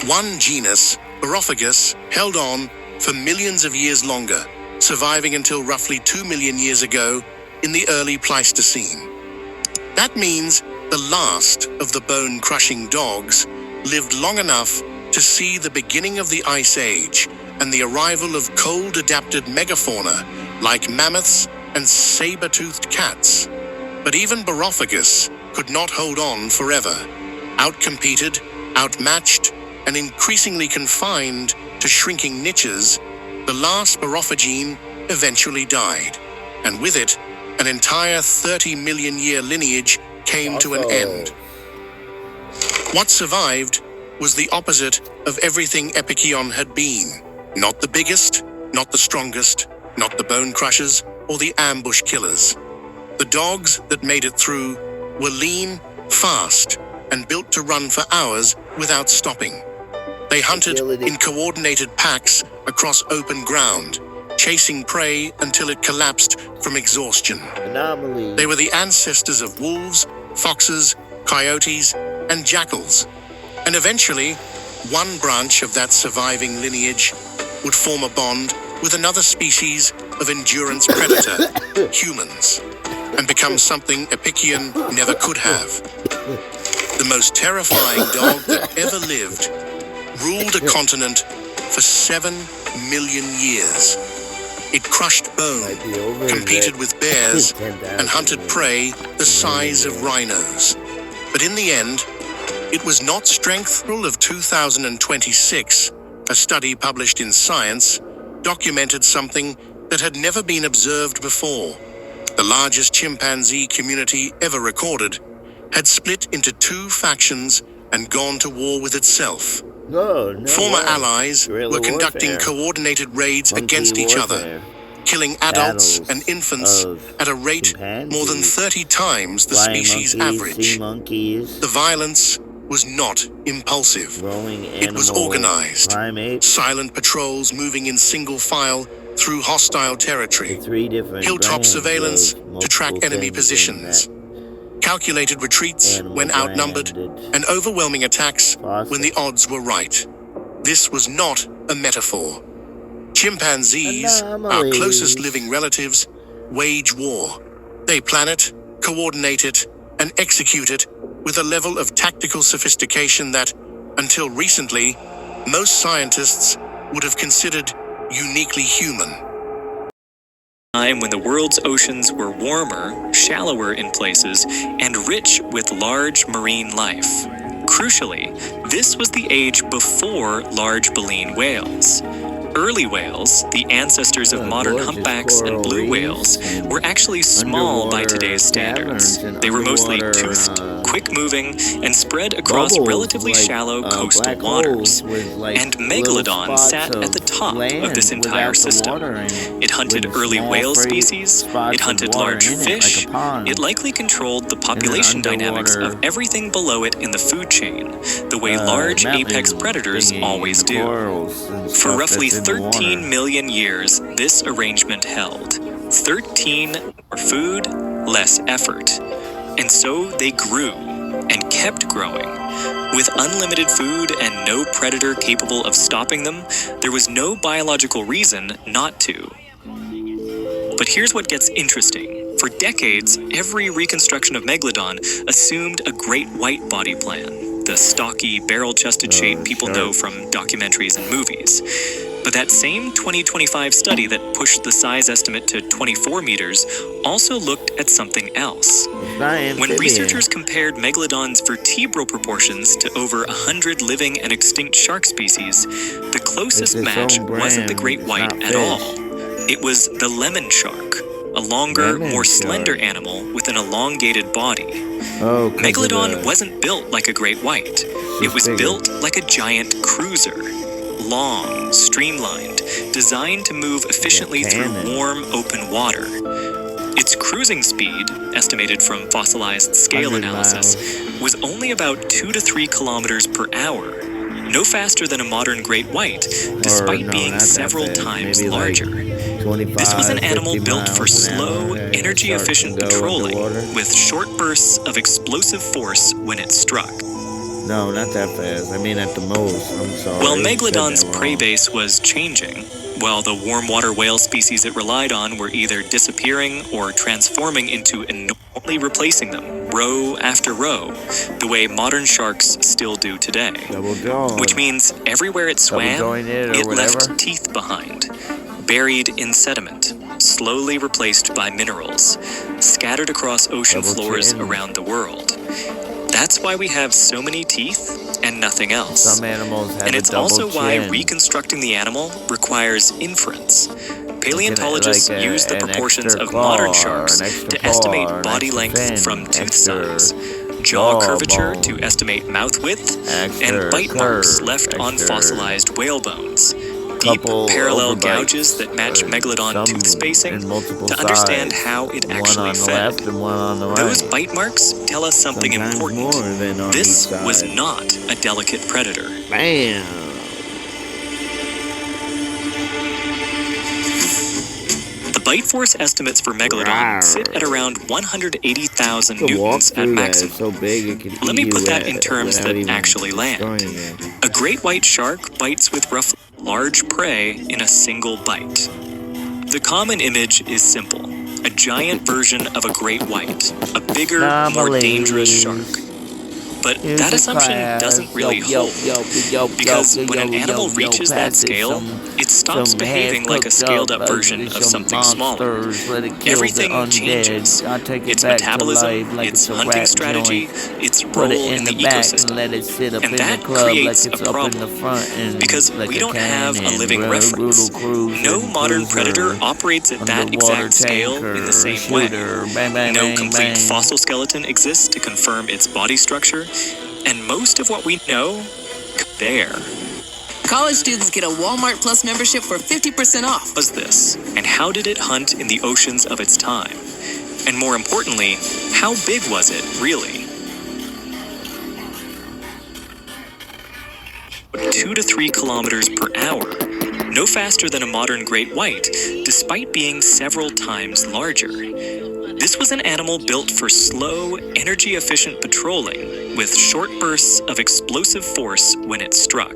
One genus, Borophagus, held on for millions of years longer, surviving until roughly 2 million years ago in the early Pleistocene. That means the last of the bone-crushing dogs lived long enough to see the beginning of the Ice Age and the arrival of cold-adapted megafauna like mammoths and saber-toothed cats. But even Borophagus could not hold on forever. Outcompeted, outmatched, and increasingly confined to shrinking niches, the last Borophagene eventually died, and with it, an entire 30 million year lineage came to an end. What survived was the opposite of everything Epicyon had been. Not the biggest, not the strongest, not the bone crushers or the ambush killers. The dogs that made it through were lean, fast, and built to run for hours without stopping. They hunted in coordinated packs across open ground, chasing prey until it collapsed from exhaustion. Anomalies. They were the ancestors of wolves, foxes, coyotes, and jackals. And eventually, one branch of that surviving lineage would form a bond with another species of endurance predator, humans, and become something Epicyon never could have. The most terrifying dog that ever lived ruled a continent for 7 million years. It crushed bone, competed with bears, and hunted prey the size of rhinos. But in the end, it was not strength. In April of 2026, a study published in Science documented something that had never been observed before. The largest chimpanzee community ever recorded had split into 2 factions and gone to war with itself. Former allies were conducting coordinated raids against each other, killing adults and infants at a rate more than 30 times the species average. The violence was not impulsive. It was organized. Silent patrols moving in single file through hostile territory. Hilltop surveillance to track enemy positions. Calculated retreats when outnumbered, and overwhelming attacks when the odds were right. This was not a metaphor. Chimpanzees, our closest living relatives, wage war. They plan it, coordinate it, and execute it with a level of tactical sophistication that, until recently, most scientists would have considered uniquely human. Time when the world's oceans were warmer, shallower in places, and rich with large marine life. Crucially, this was the age before large baleen whales. Early whales, the ancestors of modern humpbacks and blue whales, were actually small by today's standards. They were mostly toothed, quick-moving, and spread across relatively shallow coastal waters. And Megalodon sat at the top of this entire system. It hunted early whale species, it hunted large fish, it likely controlled the population dynamics of everything below it in the food chain, the way large apex predators always do. For roughly 13 million years, this arrangement held. 13 more food, less effort. And so they grew, and kept growing. With unlimited food and no predator capable of stopping them, there was no biological reason not to. But here's what gets interesting. For decades, every reconstruction of Megalodon assumed a great white body plan, the stocky, barrel-chested shape people know from documentaries and movies. But that same 2025 study that pushed the size estimate to 24 meters also looked at something else. When researchers compared Megalodon's vertebral proportions to over 100 living and extinct shark species, the closest match wasn't the great white at all. It was the lemon shark, a longer, more slender animal with an elongated body. Megalodon wasn't built like a great white. It was built like a giant cruiser. Long, streamlined, designed to move efficiently through warm, open water. Its cruising speed, estimated from fossilized scale analysis, was only about 2 to 3 kilometers per hour. No faster than a modern great white, despite being several times larger. This was an animal 50 built for miles an slow, hour. energy-efficient Shark can go patrolling underwater. with short bursts of explosive force when it struck. No, not that fast. I mean at the most. I'm sorry. While I said Megalodon's that prey wrong. base was changing, while the warm water whale species it relied on were either disappearing or transforming into enormously replacing them, row after row, the way modern sharks still do today. Double jaw. Which means everywhere it swam, jointed or it left whatever. teeth behind, buried in sediment, slowly replaced by minerals, scattered across ocean Double floors chin. around the world. That's why we have so many teeth and nothing else. Some animals have And a it's double also why chin. reconstructing the animal requires inference. Paleontologists Like use the an proportions extra of claw, modern an sharks extra to claw, estimate an body extra length fin, from tooth extra size, jaw jaw curvature bone, to estimate mouth width, extra and bite marks curve, left on extra fossilized whale bones. Deep couple parallel overbites, gouges that match megalodon some tooth spacing in multiple to understand sides. how it One actually on the fed. left and one on the right. Those bite marks tell us something Sometimes important. more than on This each was side. not a delicate predator. Bam! The bite force estimates for Megalodon Rawr. sit at around 180,000 You can walk newtons at through that. maximum. It's so big it can Let eat me put you that in terms without that even actually land. destroying you. A great white shark bites with roughly large prey in a single bite. The common image is simple. A giant version of a great white, a bigger, more Anomalies. dangerous shark. But Here's that the assumption class. doesn't really Yo, hold. yo, yo, Because yo, when an yo, animal yo, reaches that pass it scale, it stops some behaving like a half-cooked scaled-up up, version of some something smaller. monsters, let it kill Everything the undead. changes. I take it Its back to metabolism, life like its a hunting rat strategy, joint. its Put role it in in the the back and ecosystem. let it sit up And in that the club like creates it's a up problem. in the front and Because like we a don't have a cannon, living reference. brutal cruiser, No modern predator cruiser, operates at that underwater exact scale in the tanker, same way. shooter, bang, bang, No bang, complete bang. fossil skeleton exists to confirm its body structure, and most of what we know, there. College students get a Walmart Plus membership for 50% off. Was this, and how did it hunt in the oceans of its time? And more importantly, how big was it, really? 2 to 3 kilometers per hour, no faster than a modern great white, despite being several times larger. This was an animal built for slow, energy-efficient patrolling, with short bursts of explosive force when it struck.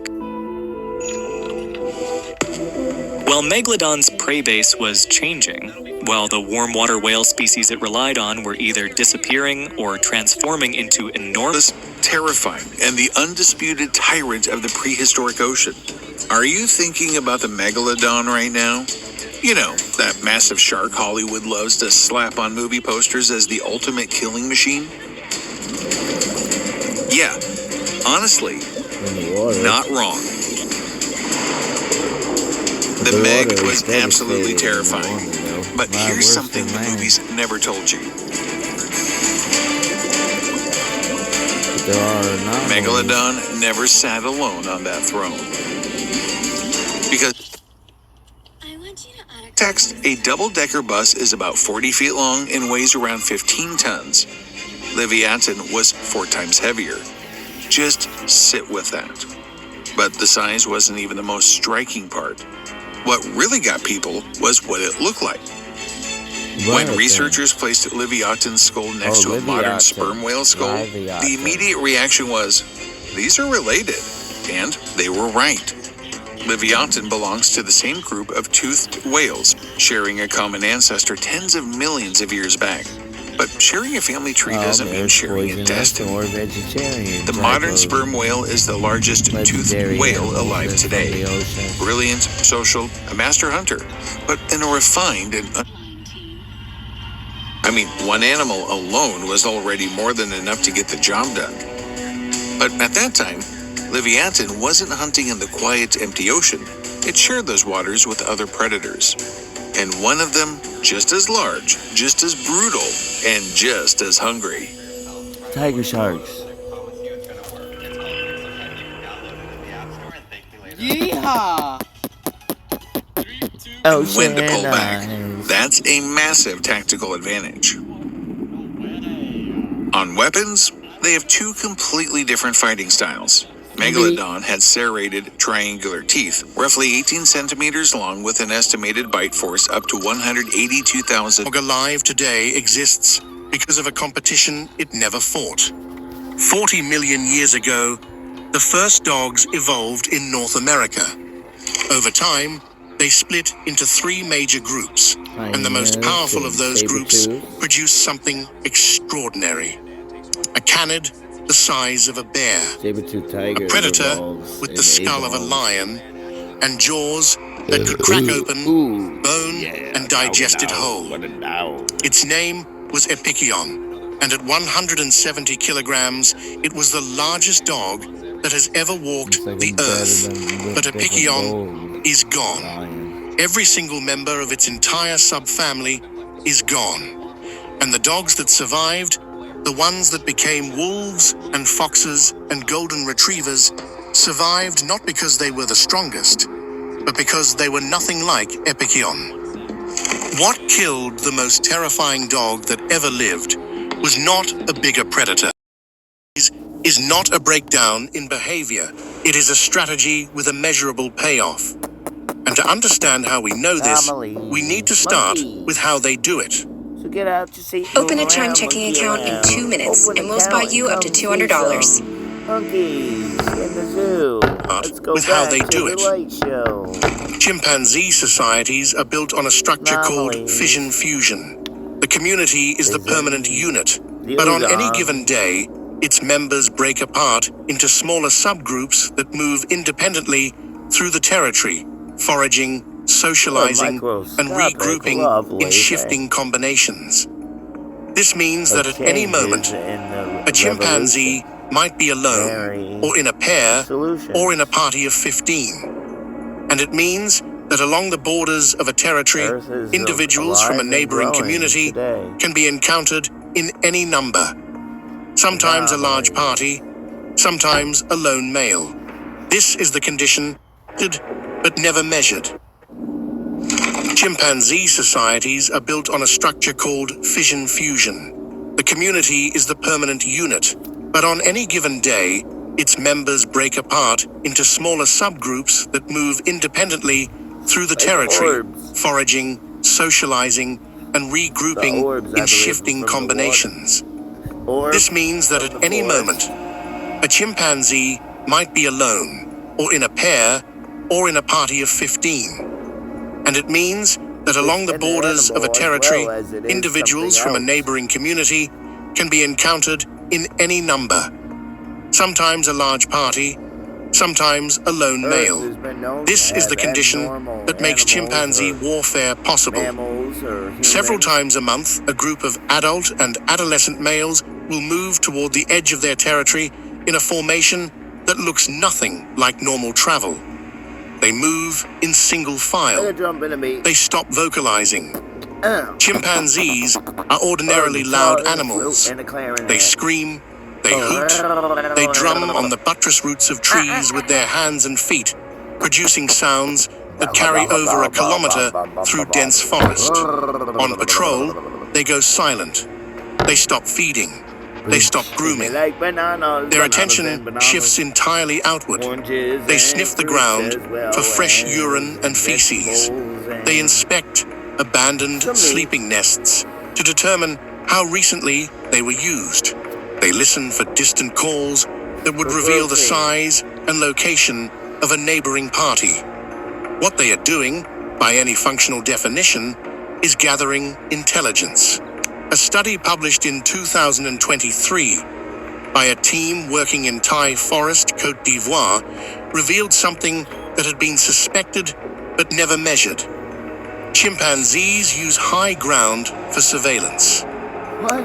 While Megalodon's prey base was changing, while the warm water whale species it relied on were either disappearing or transforming into enormous, Terrifying and the undisputed tyrant of the prehistoric ocean. Are you thinking about the megalodon right now? You know, that massive shark Hollywood loves to slap on movie posters as the ultimate killing machine? Yeah, honestly, In the water. not wrong. The Meg was absolutely terrifying. But here's something the movies never told you. There are anomalies. Megalodon never sat alone on that throne. Because text, a double-decker bus is about 40 feet long and weighs around 15 tons. Leviathan was 4 times heavier. Just sit with that. But the size wasn't even the most striking part. What really got people was what it looked like. When researchers placed Leviathan's skull next to a modern sperm whale skull, the immediate reaction was, these are related. And they were right. Leviathan belongs to the same group of toothed whales, sharing a common ancestor tens of millions of years back. But sharing a family tree doesn't mean sharing a destiny. Or vegetarian. The modern sperm whale is the largest toothed whale alive today. Brilliant, social, a master hunter, but in a refined and one animal alone was already more than enough to get the job done. But at that time, Leviathan wasn't hunting in the quiet, empty ocean. It shared those waters with other predators. And one of them, just as large, just as brutal, and just as hungry. Tiger sharks. Yeehaw! When to pull back. That's a massive tactical advantage. On weapons, they have 2 completely different fighting styles. Megalodon had serrated triangular teeth, roughly 18 centimeters long with an estimated bite force up to 182,000. Dog alive today exists because of a competition it never fought. 40 million years ago, the first dogs evolved in North America. Over time, they split into 3 major groups, and the most powerful of those groups produced something extraordinary. A canid the size of a bear, a predator with the skull of a lion, and jaws that could crack open bone and digest it whole. Its name was Epicyon, and at 170 kilograms, it was the largest dog that has ever walked the earth. But Epicyon is gone. Every single member of its entire subfamily is gone. And the dogs that survived, the ones that became wolves and foxes and golden retrievers, survived not because they were the strongest, but because they were nothing like Epicyon. What killed the most terrifying dog that ever lived was not a bigger predator. Is not a breakdown in behavior. It is a strategy with a measurable payoff. And to understand how we know this, we need to start with how they do it. So get out to see. Open a chime checking account in 2 minutes, and we'll spot you up to $200. Monkeys in the zoo. Let's go with back how they to do the it. light show. Chimpanzee societies are built on a structure called fission-fusion. The community is the permanent unit, but on any given day, its members break apart into smaller subgroups that move independently through the territory, foraging, socializing, and regrouping in shifting combinations. This means that at any moment, a chimpanzee might be alone, or in a pair, or in a party of 15. And it means that along the borders of a territory, individuals from a neighboring community can be encountered in any number. Sometimes a large party, sometimes a lone male. This is the condition, but never measured. Chimpanzee societies are built on a structure called fission-fusion. The community is the permanent unit, but on any given day, its members break apart into smaller subgroups that move independently through the territory, foraging, socializing, and regrouping in shifting combinations. This means that at any moment, a chimpanzee might be alone, or in a pair, or in a party of 15. And it means that along the borders of a territory, individuals from a neighboring community can be encountered in any number. Sometimes a large party, sometimes a lone male. This is the condition that makes chimpanzee warfare possible. Several times a month, a group of adult and adolescent males will move toward the edge of their territory in a formation that looks nothing like normal travel. They move in single file. They stop vocalizing. Chimpanzees are ordinarily loud animals. They scream, they hoot, they drum on the buttress roots of trees with their hands and feet, producing sounds that carry over a kilometer through dense forest. On patrol, they go silent. They stop feeding. They stop grooming. Their attention shifts entirely outward. They sniff the ground for fresh urine and feces. They inspect abandoned sleeping nests to determine how recently they were used. They listen for distant calls that would reveal the size and location of a neighboring party. What they are doing, by any functional definition, is gathering intelligence. A study published in 2023 by a team working in Thai Forest, Côte d'Ivoire, revealed something that had been suspected but never measured. Chimpanzees use high ground for surveillance.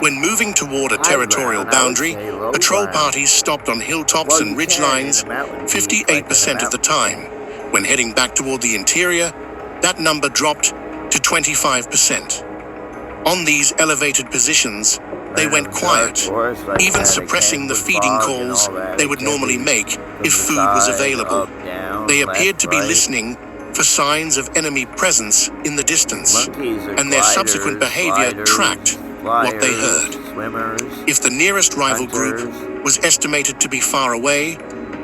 When moving toward a territorial boundary, patrol parties stopped on hilltops and ridgelines 58% of the time. When heading back toward the interior, that number dropped to 25%. On these elevated positions, they went quiet, even suppressing the feeding calls they would normally make if food was available. They appeared to be listening for signs of enemy presence in the distance, and their subsequent behavior tracked what they heard. If the nearest rival group was estimated to be far away,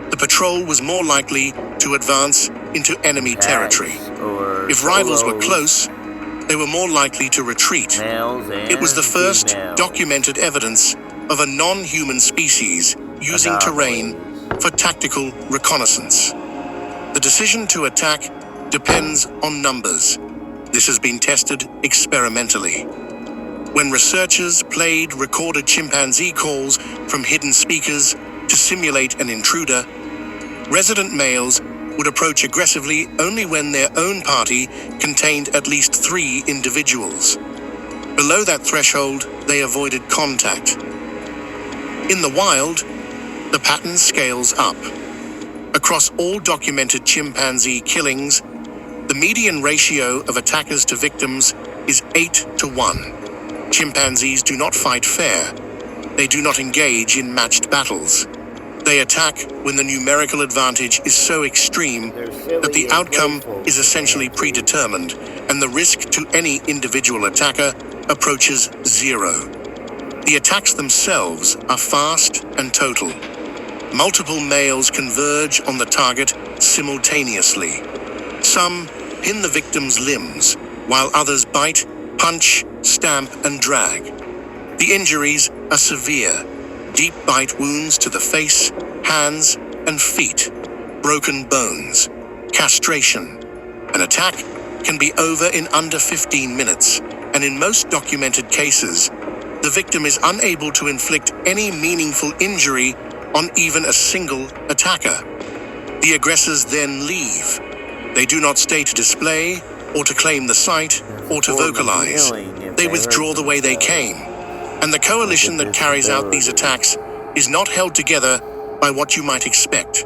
the patrol was more likely to advance into enemy territory. If rivals were close, they were more likely to retreat. It was the first documented evidence of a non-human species using terrain for tactical reconnaissance. The decision to attack depends on numbers. This has been tested experimentally. When researchers played recorded chimpanzee calls from hidden speakers to simulate an intruder, resident males would approach aggressively only when their own party contained at least 3 individuals. Below that threshold, they avoided contact. In the wild, the pattern scales up. Across all documented chimpanzee killings, the median ratio of attackers to victims is 8-to-1. Chimpanzees do not fight fair. They do not engage in matched battles. They attack when the numerical advantage is so extreme that the outcome is essentially predetermined, and the risk to any individual attacker approaches 0. The attacks themselves are fast and total. Multiple males converge on the target simultaneously. Some pin the victim's limbs, while others bite, punch, stamp, and drag. The injuries are severe. Deep bite wounds to the face, hands, and feet, broken bones, castration. An attack can be over in under 15 minutes, and in most documented cases, the victim is unable to inflict any meaningful injury on even a single attacker. The aggressors then leave. They do not stay to display, or to claim the site, or to vocalize. They withdraw the way they came. And the coalition that carries out these attacks is not held together by what you might expect.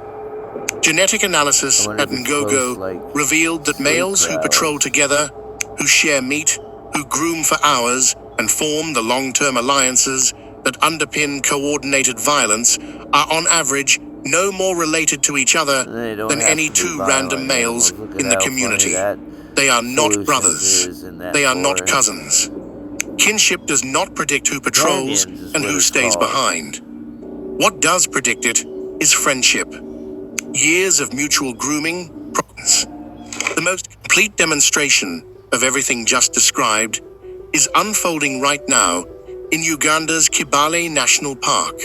Genetic analysis at Ngogo revealed that males who patrol together, who share meat, who groom for hours, and form the long-term alliances that underpin coordinated violence are on average no more related to each other than any 2 random males in the community. They are not brothers. They are not cousins. Kinship does not predict who patrols and who stays behind. What does predict it is friendship. Years of mutual grooming. The most complete demonstration of everything just described is unfolding right now in Uganda's Kibale National Park.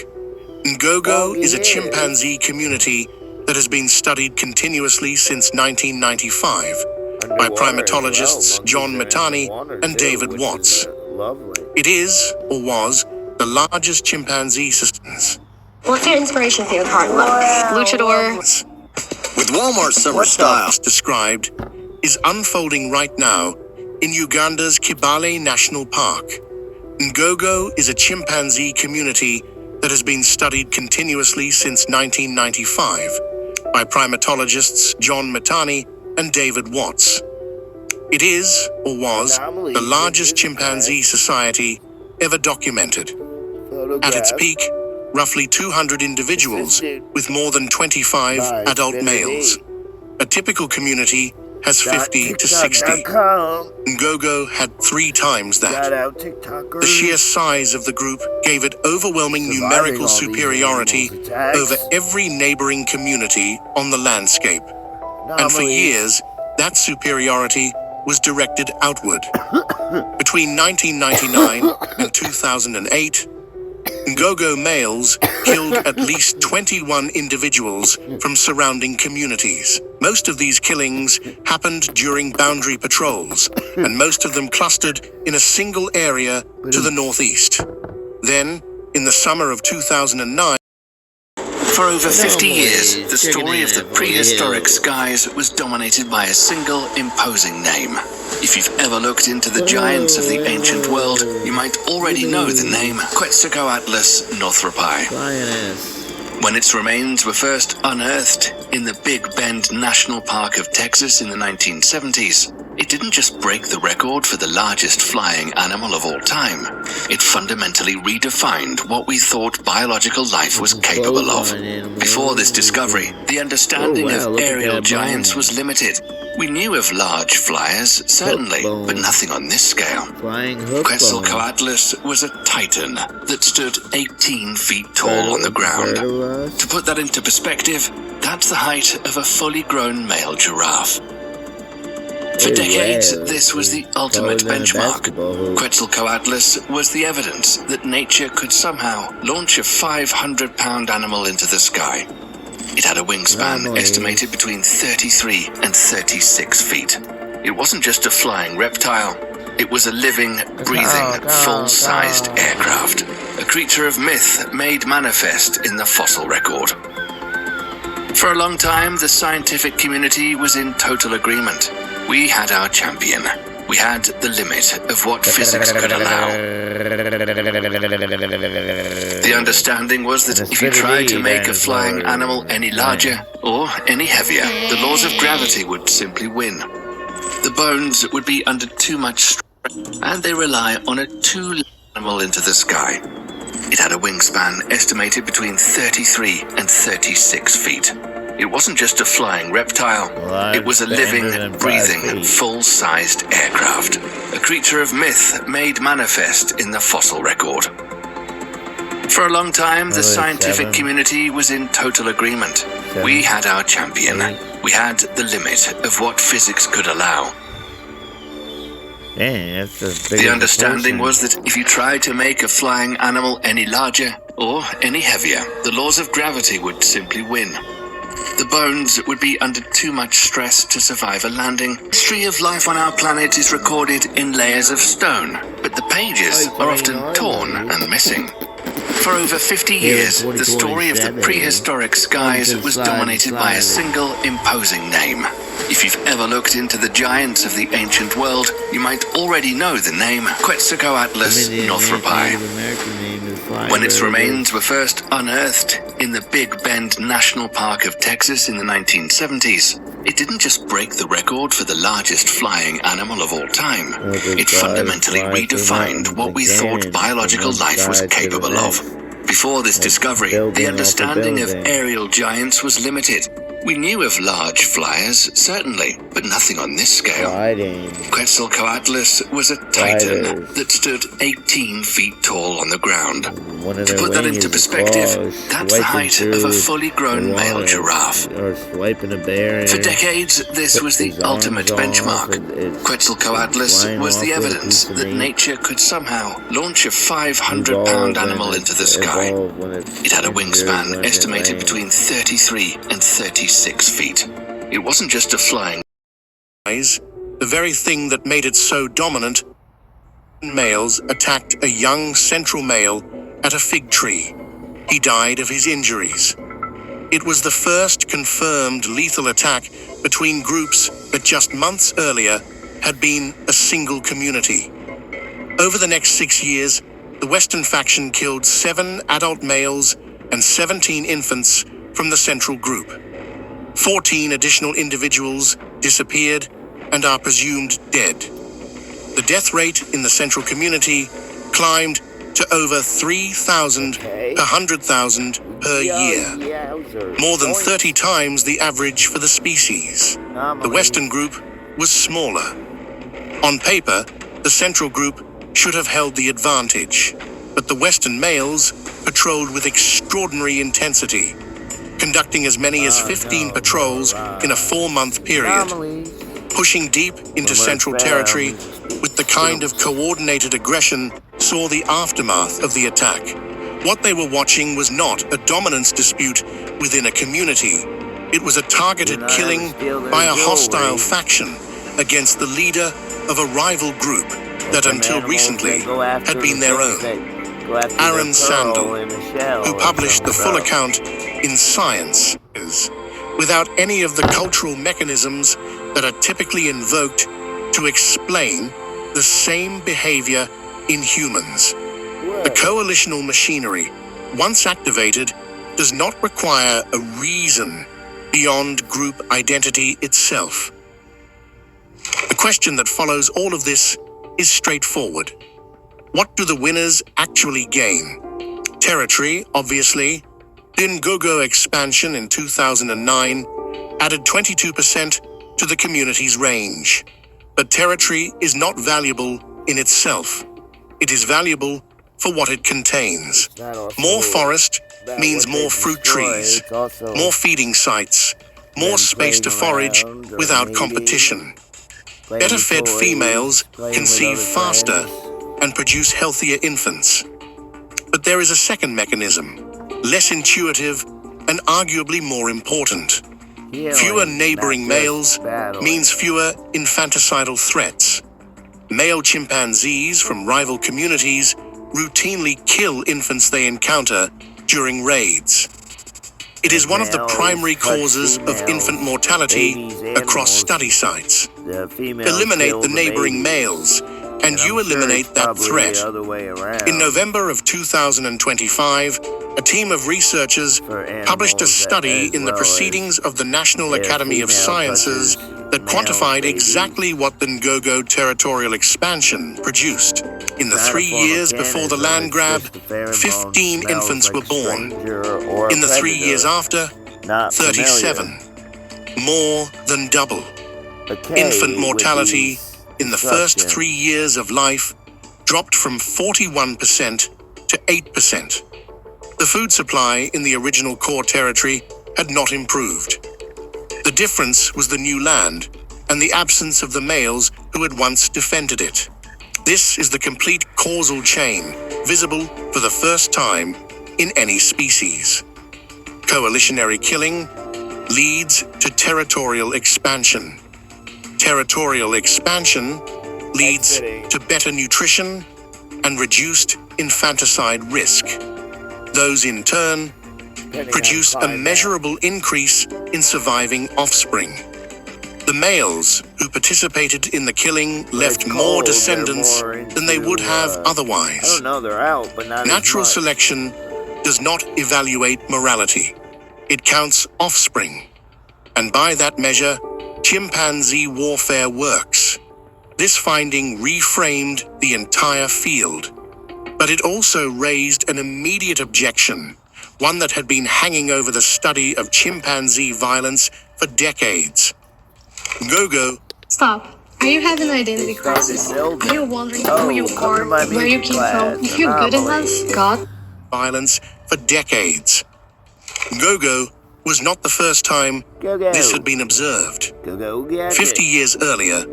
Ngogo is a chimpanzee community that has been studied continuously since 1995 by primatologists John Matani and David Watts. It is, or was, the largest chimpanzee systems. What's your inspiration for your card look? Luchador? With Walmart's summer style Described is unfolding right now in Uganda's Kibale National Park. Ngogo is a chimpanzee community that has been studied continuously since 1995 by primatologists John Matani and David Watts. It is, or was, the largest chimpanzee society ever documented. At its peak, roughly 200 individuals with more than 25 adult males. A typical community has 50 to 60. Ngogo had 3 times that. The sheer size of the group gave it overwhelming numerical superiority over every neighboring community on the landscape. And for years, that superiority was directed outward. Between 1999 and 2008, Ngogo males killed at least 21 individuals from surrounding communities. Most of these killings happened during boundary patrols, and most of them clustered in a single area to the northeast. Then, in the summer of 2009, For over 50 years, the story of the prehistoric skies was dominated by a single imposing name. If you've ever looked into the giants of the ancient world, you might already know the name Quetzalcoatlus northropi. When its remains were first unearthed in the Big Bend National Park of Texas in the 1970s, it didn't just break the record for the largest flying animal of all time. It fundamentally redefined what we thought biological life was capable of. Before this discovery, the understanding of aerial giants was limited. We knew of large flyers, certainly, but nothing on this scale. Flying hook Quetzalcoatlus was a titan that stood 18 feet tall on the ground. To put that into perspective, that's the height of a fully grown male giraffe. For decades, this was the ultimate benchmark. Quetzalcoatlus was the evidence that nature could somehow launch a 500-pound animal into the sky. It had a wingspan estimated between 33 and 36 feet. It wasn't just a flying reptile. It was a living, breathing, full-sized aircraft. A creature of myth made manifest in the fossil record. For a long time, the scientific community was in total agreement. We had our champion. We had the limit of what physics could allow. The understanding was that if you tried to make a flying animal any larger or any heavier, the laws of gravity would simply win. The bones would be under too much stress, and they rely on a too large animal into the sky. It had a wingspan estimated between 33 and 36 feet. It wasn't just a flying reptile. It was a living, breathing, full-sized aircraft. A creature of myth made manifest in the fossil record. For a long time, the scientific community was in total agreement. We had our champion. We had the limit of what physics could allow. The understanding was that if you tried to make a flying animal any larger or any heavier, the laws of gravity would simply win. The bones would be under too much stress to survive a landing. The history of life on our planet is recorded in layers of stone, but the pages are often torn and missing. For over 50 years, the story of the prehistoric skies was dominated by a single imposing name. If you've ever looked into the giants of the ancient world, you might already know the name Quetzalcoatlus northropi. When its remains were first unearthed in the Big Bend National Park of Texas in the 1970s, it didn't just break the record for the largest flying animal of all time. It fundamentally redefined what we thought biological life was capable of. Before this discovery, the understanding of aerial giants was limited. We knew of large flyers, certainly, but nothing on this scale. Quetzalcoatlus was a titan that stood 18 feet tall on the ground. To put that into perspective, that's the height of a fully grown male giraffe. For decades, this was the ultimate benchmark. Quetzalcoatlus was the evidence that nature could somehow launch a 500-pound animal into the sky. It had a wingspan estimated between 33 and 36 feet. It wasn't just a flying. The very thing that made it so dominant, males attacked a young central male at a fig tree. He died of his injuries. It was the first confirmed lethal attack between groups that just months earlier had been a single community. Over the next 6 years, the Western faction killed 7 adult males and 17 infants from the central group. 14 additional individuals disappeared and are presumed dead. The death rate in the central community climbed to over 3,000 per 100,000 per year, more than 30 times the average for the species. The Western group was smaller. On paper, the central group should have held the advantage, but the Western males patrolled with extraordinary intensity, conducting as many as 15 patrols in a 4-month period, pushing deep into central territory with the kind of coordinated aggression saw the aftermath of the attack. What they were watching was not a dominance dispute within a community. It was a targeted killing by a hostile faction against the leader of a rival group that until recently had been their own. Aaron Sandel, who published the full account in Science, without any of the cultural mechanisms that are typically invoked to explain the same behavior in humans. The coalitional machinery, once activated, does not require a reason beyond group identity itself. The question that follows all of this is straightforward. What do the winners actually gain? Territory, obviously. Bingogo expansion in 2009 added 22% to the community's range. But territory is not valuable in itself. It is valuable for what it contains. More forest means more fruit trees, more feeding sites, more space to forage without competition. Better fed females conceive faster and produce healthier infants. But there is a second mechanism, less intuitive and arguably more important. Fewer neighboring males means fewer infanticidal threats. Male chimpanzees from rival communities routinely kill infants they encounter during raids. It is one of the primary causes of infant mortality across study sites. Eliminate the neighboring males, and you eliminate that threat. In November of 2025, a team of researchers published a study in the Proceedings of the National Academy of Sciences that quantified exactly what the Ngogo territorial expansion produced. In the 3 years before the land grab, 15 infants were born. In the 3 years after, 37. More than double. Infant mortality in the first 3 years of life dropped from 41% to 8%. The food supply in the original core territory had not improved. The difference was the new land and the absence of the males who had once defended it. This is the complete causal chain, visible for the first time in any species. Coalitionary killing leads to territorial expansion. Territorial expansion leads to better nutrition and reduced infanticide risk. Those, in turn, produce a measurable increase in surviving offspring. The males who participated in the killing left more descendants than they would have otherwise. Natural selection does not evaluate morality. It counts offspring. And by that measure, chimpanzee warfare works. This finding reframed the entire field. But it also raised an immediate objection, one that had been hanging over the study of chimpanzee violence for decades. Ngogo. Stop. Are you having an identity crisis? Are you wondering who you are, where you came from, if you're good enough? God? Violence for decades. Ngogo was not the first time this had been observed. 50 years earlier,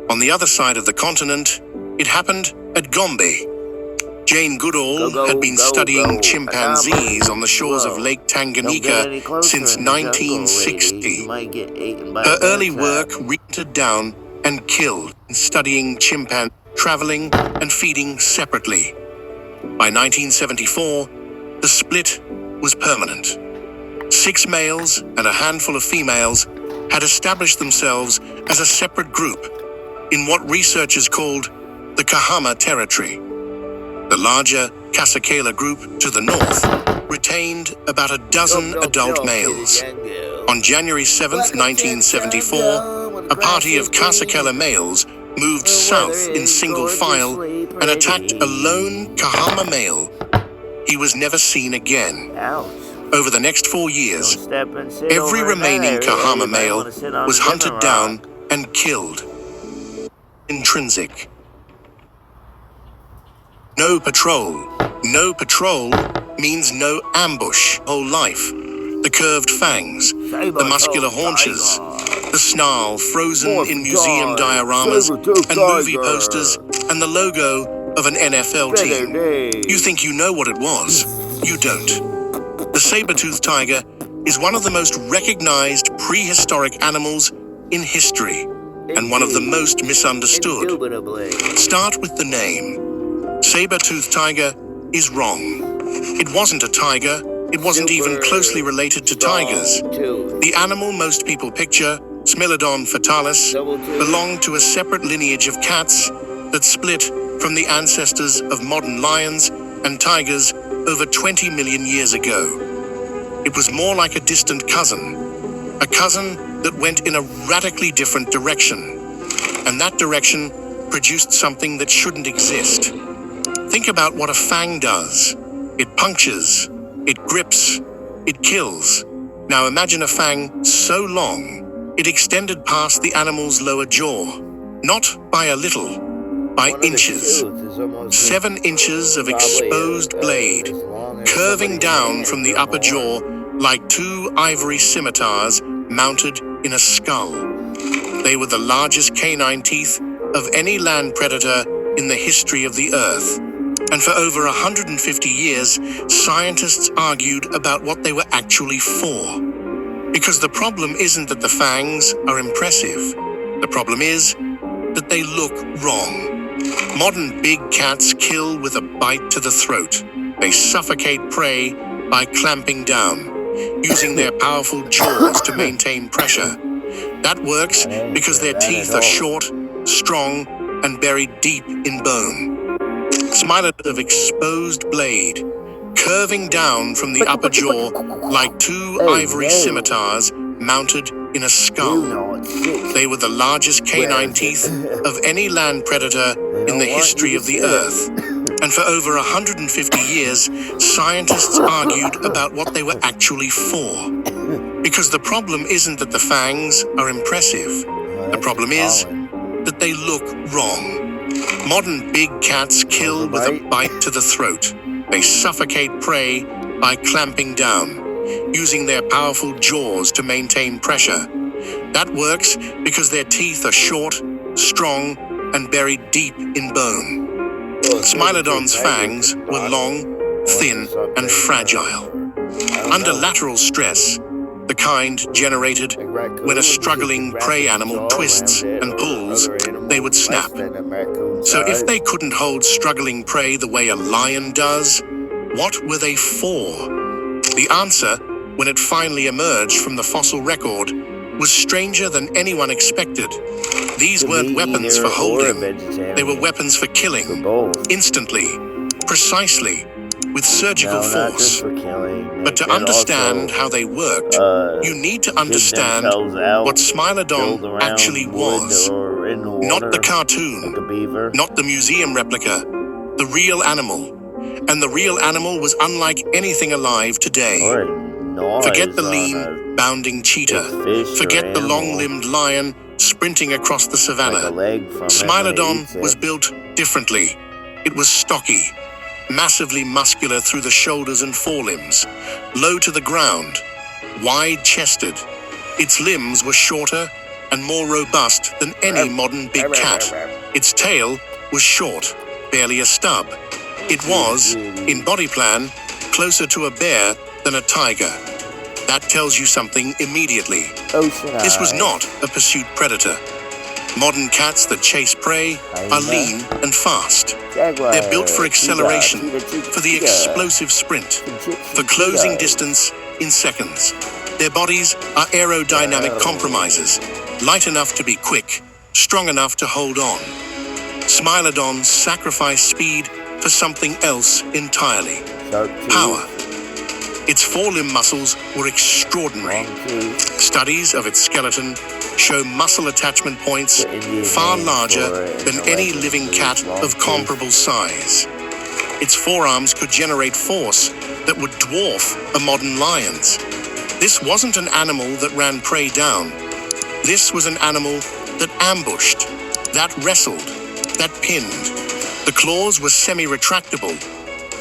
on the other side of the continent, it happened at Gombe. Jane Goodall had been studying chimpanzees on the shores of Lake Tanganyika since 1960. Her early work hunted down and killed, studying chimpanzees, traveling and feeding separately. By 1974, the split was permanent. 6 males and a handful of females had established themselves as a separate group in what researchers called the Kahama Territory. The larger Kasakela group to the north retained about a dozen adult males. On January 7, 1974, a party of Kasakela males moved south in single file and attacked a lone Kahama male. He was never seen again. Over the next 4 years, every remaining Kahama male was hunted down and killed. Intrinsic. No patrol. No patrol means no ambush. Whole life. The curved fangs, the muscular haunches, the snarl frozen in museum dioramas and movie posters, and the logo of an NFL team. You think you know what it was. You don't. The saber-toothed tiger is one of the most recognized prehistoric animals in history, and one of the most misunderstood. Start with the name. Saber-toothed tiger is wrong. It wasn't a tiger. It wasn't even closely related to tigers. The animal most people picture, Smilodon fatalis, belonged to a separate lineage of cats that split from the ancestors of modern lions and tigers over 20 million years ago. It was more like a distant cousin, a cousin that went in a radically different direction, and that direction produced something that shouldn't exist. Think about what a fang does. It punctures, it grips, it kills. Now imagine a fang so long It extended past the animal's lower jaw, not by a little, by inches. 7 inches of exposed blade, curving down from the upper jaw like 2 ivory scimitars mounted in a skull. They were the largest canine teeth of any land predator in the history of the Earth. And for over 150 years, scientists argued about what they were actually for. Because the problem isn't that the fangs are impressive. The problem is that they look wrong. Modern big cats kill with a bite to the throat. They suffocate prey by clamping down, using their powerful jaws to maintain pressure. That works because their teeth are short, strong, and buried deep in bone. Smilodons of exposed blade, curving down from the upper jaw like 2 ivory scimitars mounted in a skull. They were the largest canine teeth of any land predator in the history of the Earth. And for over 150 years, scientists argued about what they were actually for. Because the problem isn't that the fangs are impressive. The problem is that they look wrong. Modern big cats kill with a bite to the throat. They suffocate prey by clamping down, using their powerful jaws to maintain pressure. That works because their teeth are short, strong, and buried deep in bone. Smilodon's fangs were long, thin, and fragile. Under lateral stress, the kind generated when a struggling prey animal twists and pulls, they would snap. So if they couldn't hold struggling prey the way a lion does, what were they for? The answer, when it finally emerged from the fossil record, was stranger than anyone expected. These weren't weapons for holding. They were weapons for killing, instantly, precisely, with surgical force. But to understand how they worked, you need to understand what Smilodon actually was. Not the cartoon, not the museum replica, the real animal. And the real animal was unlike anything alive today. Forget the lean, bounding cheetah. Forget the long-limbed lion sprinting across the savannah. Smilodon was built differently. It was stocky, massively muscular through the shoulders and forelimbs, low to the ground, wide-chested. Its limbs were shorter and more robust than any modern big cat. Its tail was short, barely a stub. It was, in body plan, closer to a bear than a tiger. That tells you something immediately. This was not a pursuit predator. Modern cats that chase prey are lean and fast. They're built for acceleration, for the explosive sprint, for closing distance in seconds. Their bodies are aerodynamic compromisers, light enough to be quick, strong enough to hold on. Smilodon sacrificed speed for something else entirely. Power. Its forelimb muscles were extraordinary. Studies of its skeleton show muscle attachment points far larger than any living cat of comparable size. Its forearms could generate force that would dwarf a modern lion's. This wasn't an animal that ran prey down. This was an animal that ambushed, that wrestled, that pinned. The claws were semi-retractable,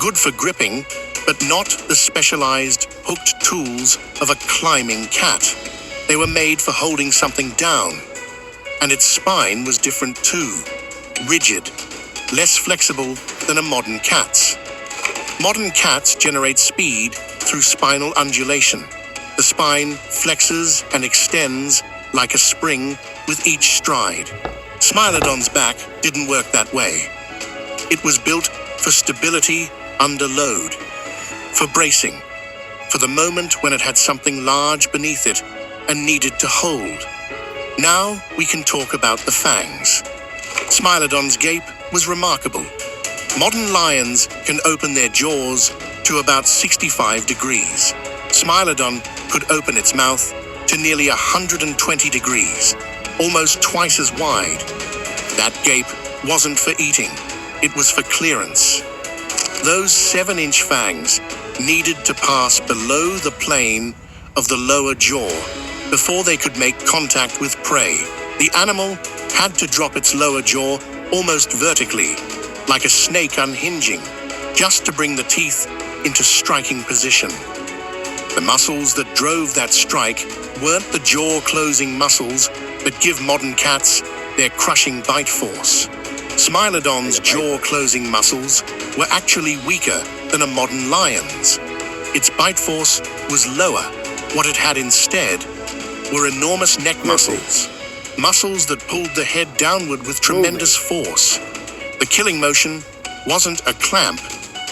good for gripping, but not the specialized, hooked tools of a climbing cat. They were made for holding something down. And its spine was different too, rigid, less flexible than a modern cat's. Modern cats generate speed through spinal undulation. The spine flexes and extends like a spring with each stride. Smilodon's back didn't work that way. It was built for stability under load, for bracing, for the moment when it had something large beneath it and needed to hold. Now we can talk about the fangs. Smilodon's gape was remarkable. Modern lions can open their jaws to about 65 degrees. Smilodon could open its mouth to nearly 120 degrees, almost twice as wide. That gape wasn't for eating, it was for clearance. Those 7-inch fangs needed to pass below the plane of the lower jaw Before they could make contact with prey, the animal had to drop its lower jaw almost vertically, like a snake unhinging, just to bring the teeth into striking position. The muscles that drove that strike weren't the jaw-closing muscles that give modern cats their crushing bite force. Smilodon's jaw-closing muscles were actually weaker than a modern lion's. Its bite force was lower. What it had instead were enormous neck muscles, muscles that pulled the head downward with tremendous force. The killing motion wasn't a clamp,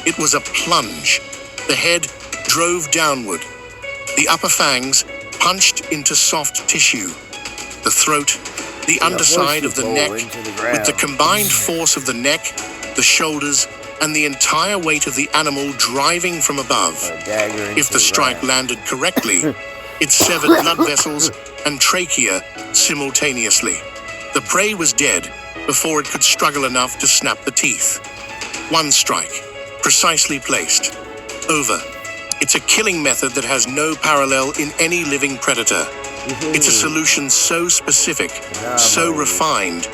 it was a plunge. The head drove downward. The upper fangs punched into soft tissue. The throat, the underside of the neck, with the combined force of the neck, the shoulders, and the entire weight of the animal driving from above. If the strike landed correctly, it severed blood vessels and trachea simultaneously. The prey was dead before it could struggle enough to snap the teeth. One strike, precisely placed. Over. It's a killing method that has no parallel in any living predator. It's a solution so specific, so refined,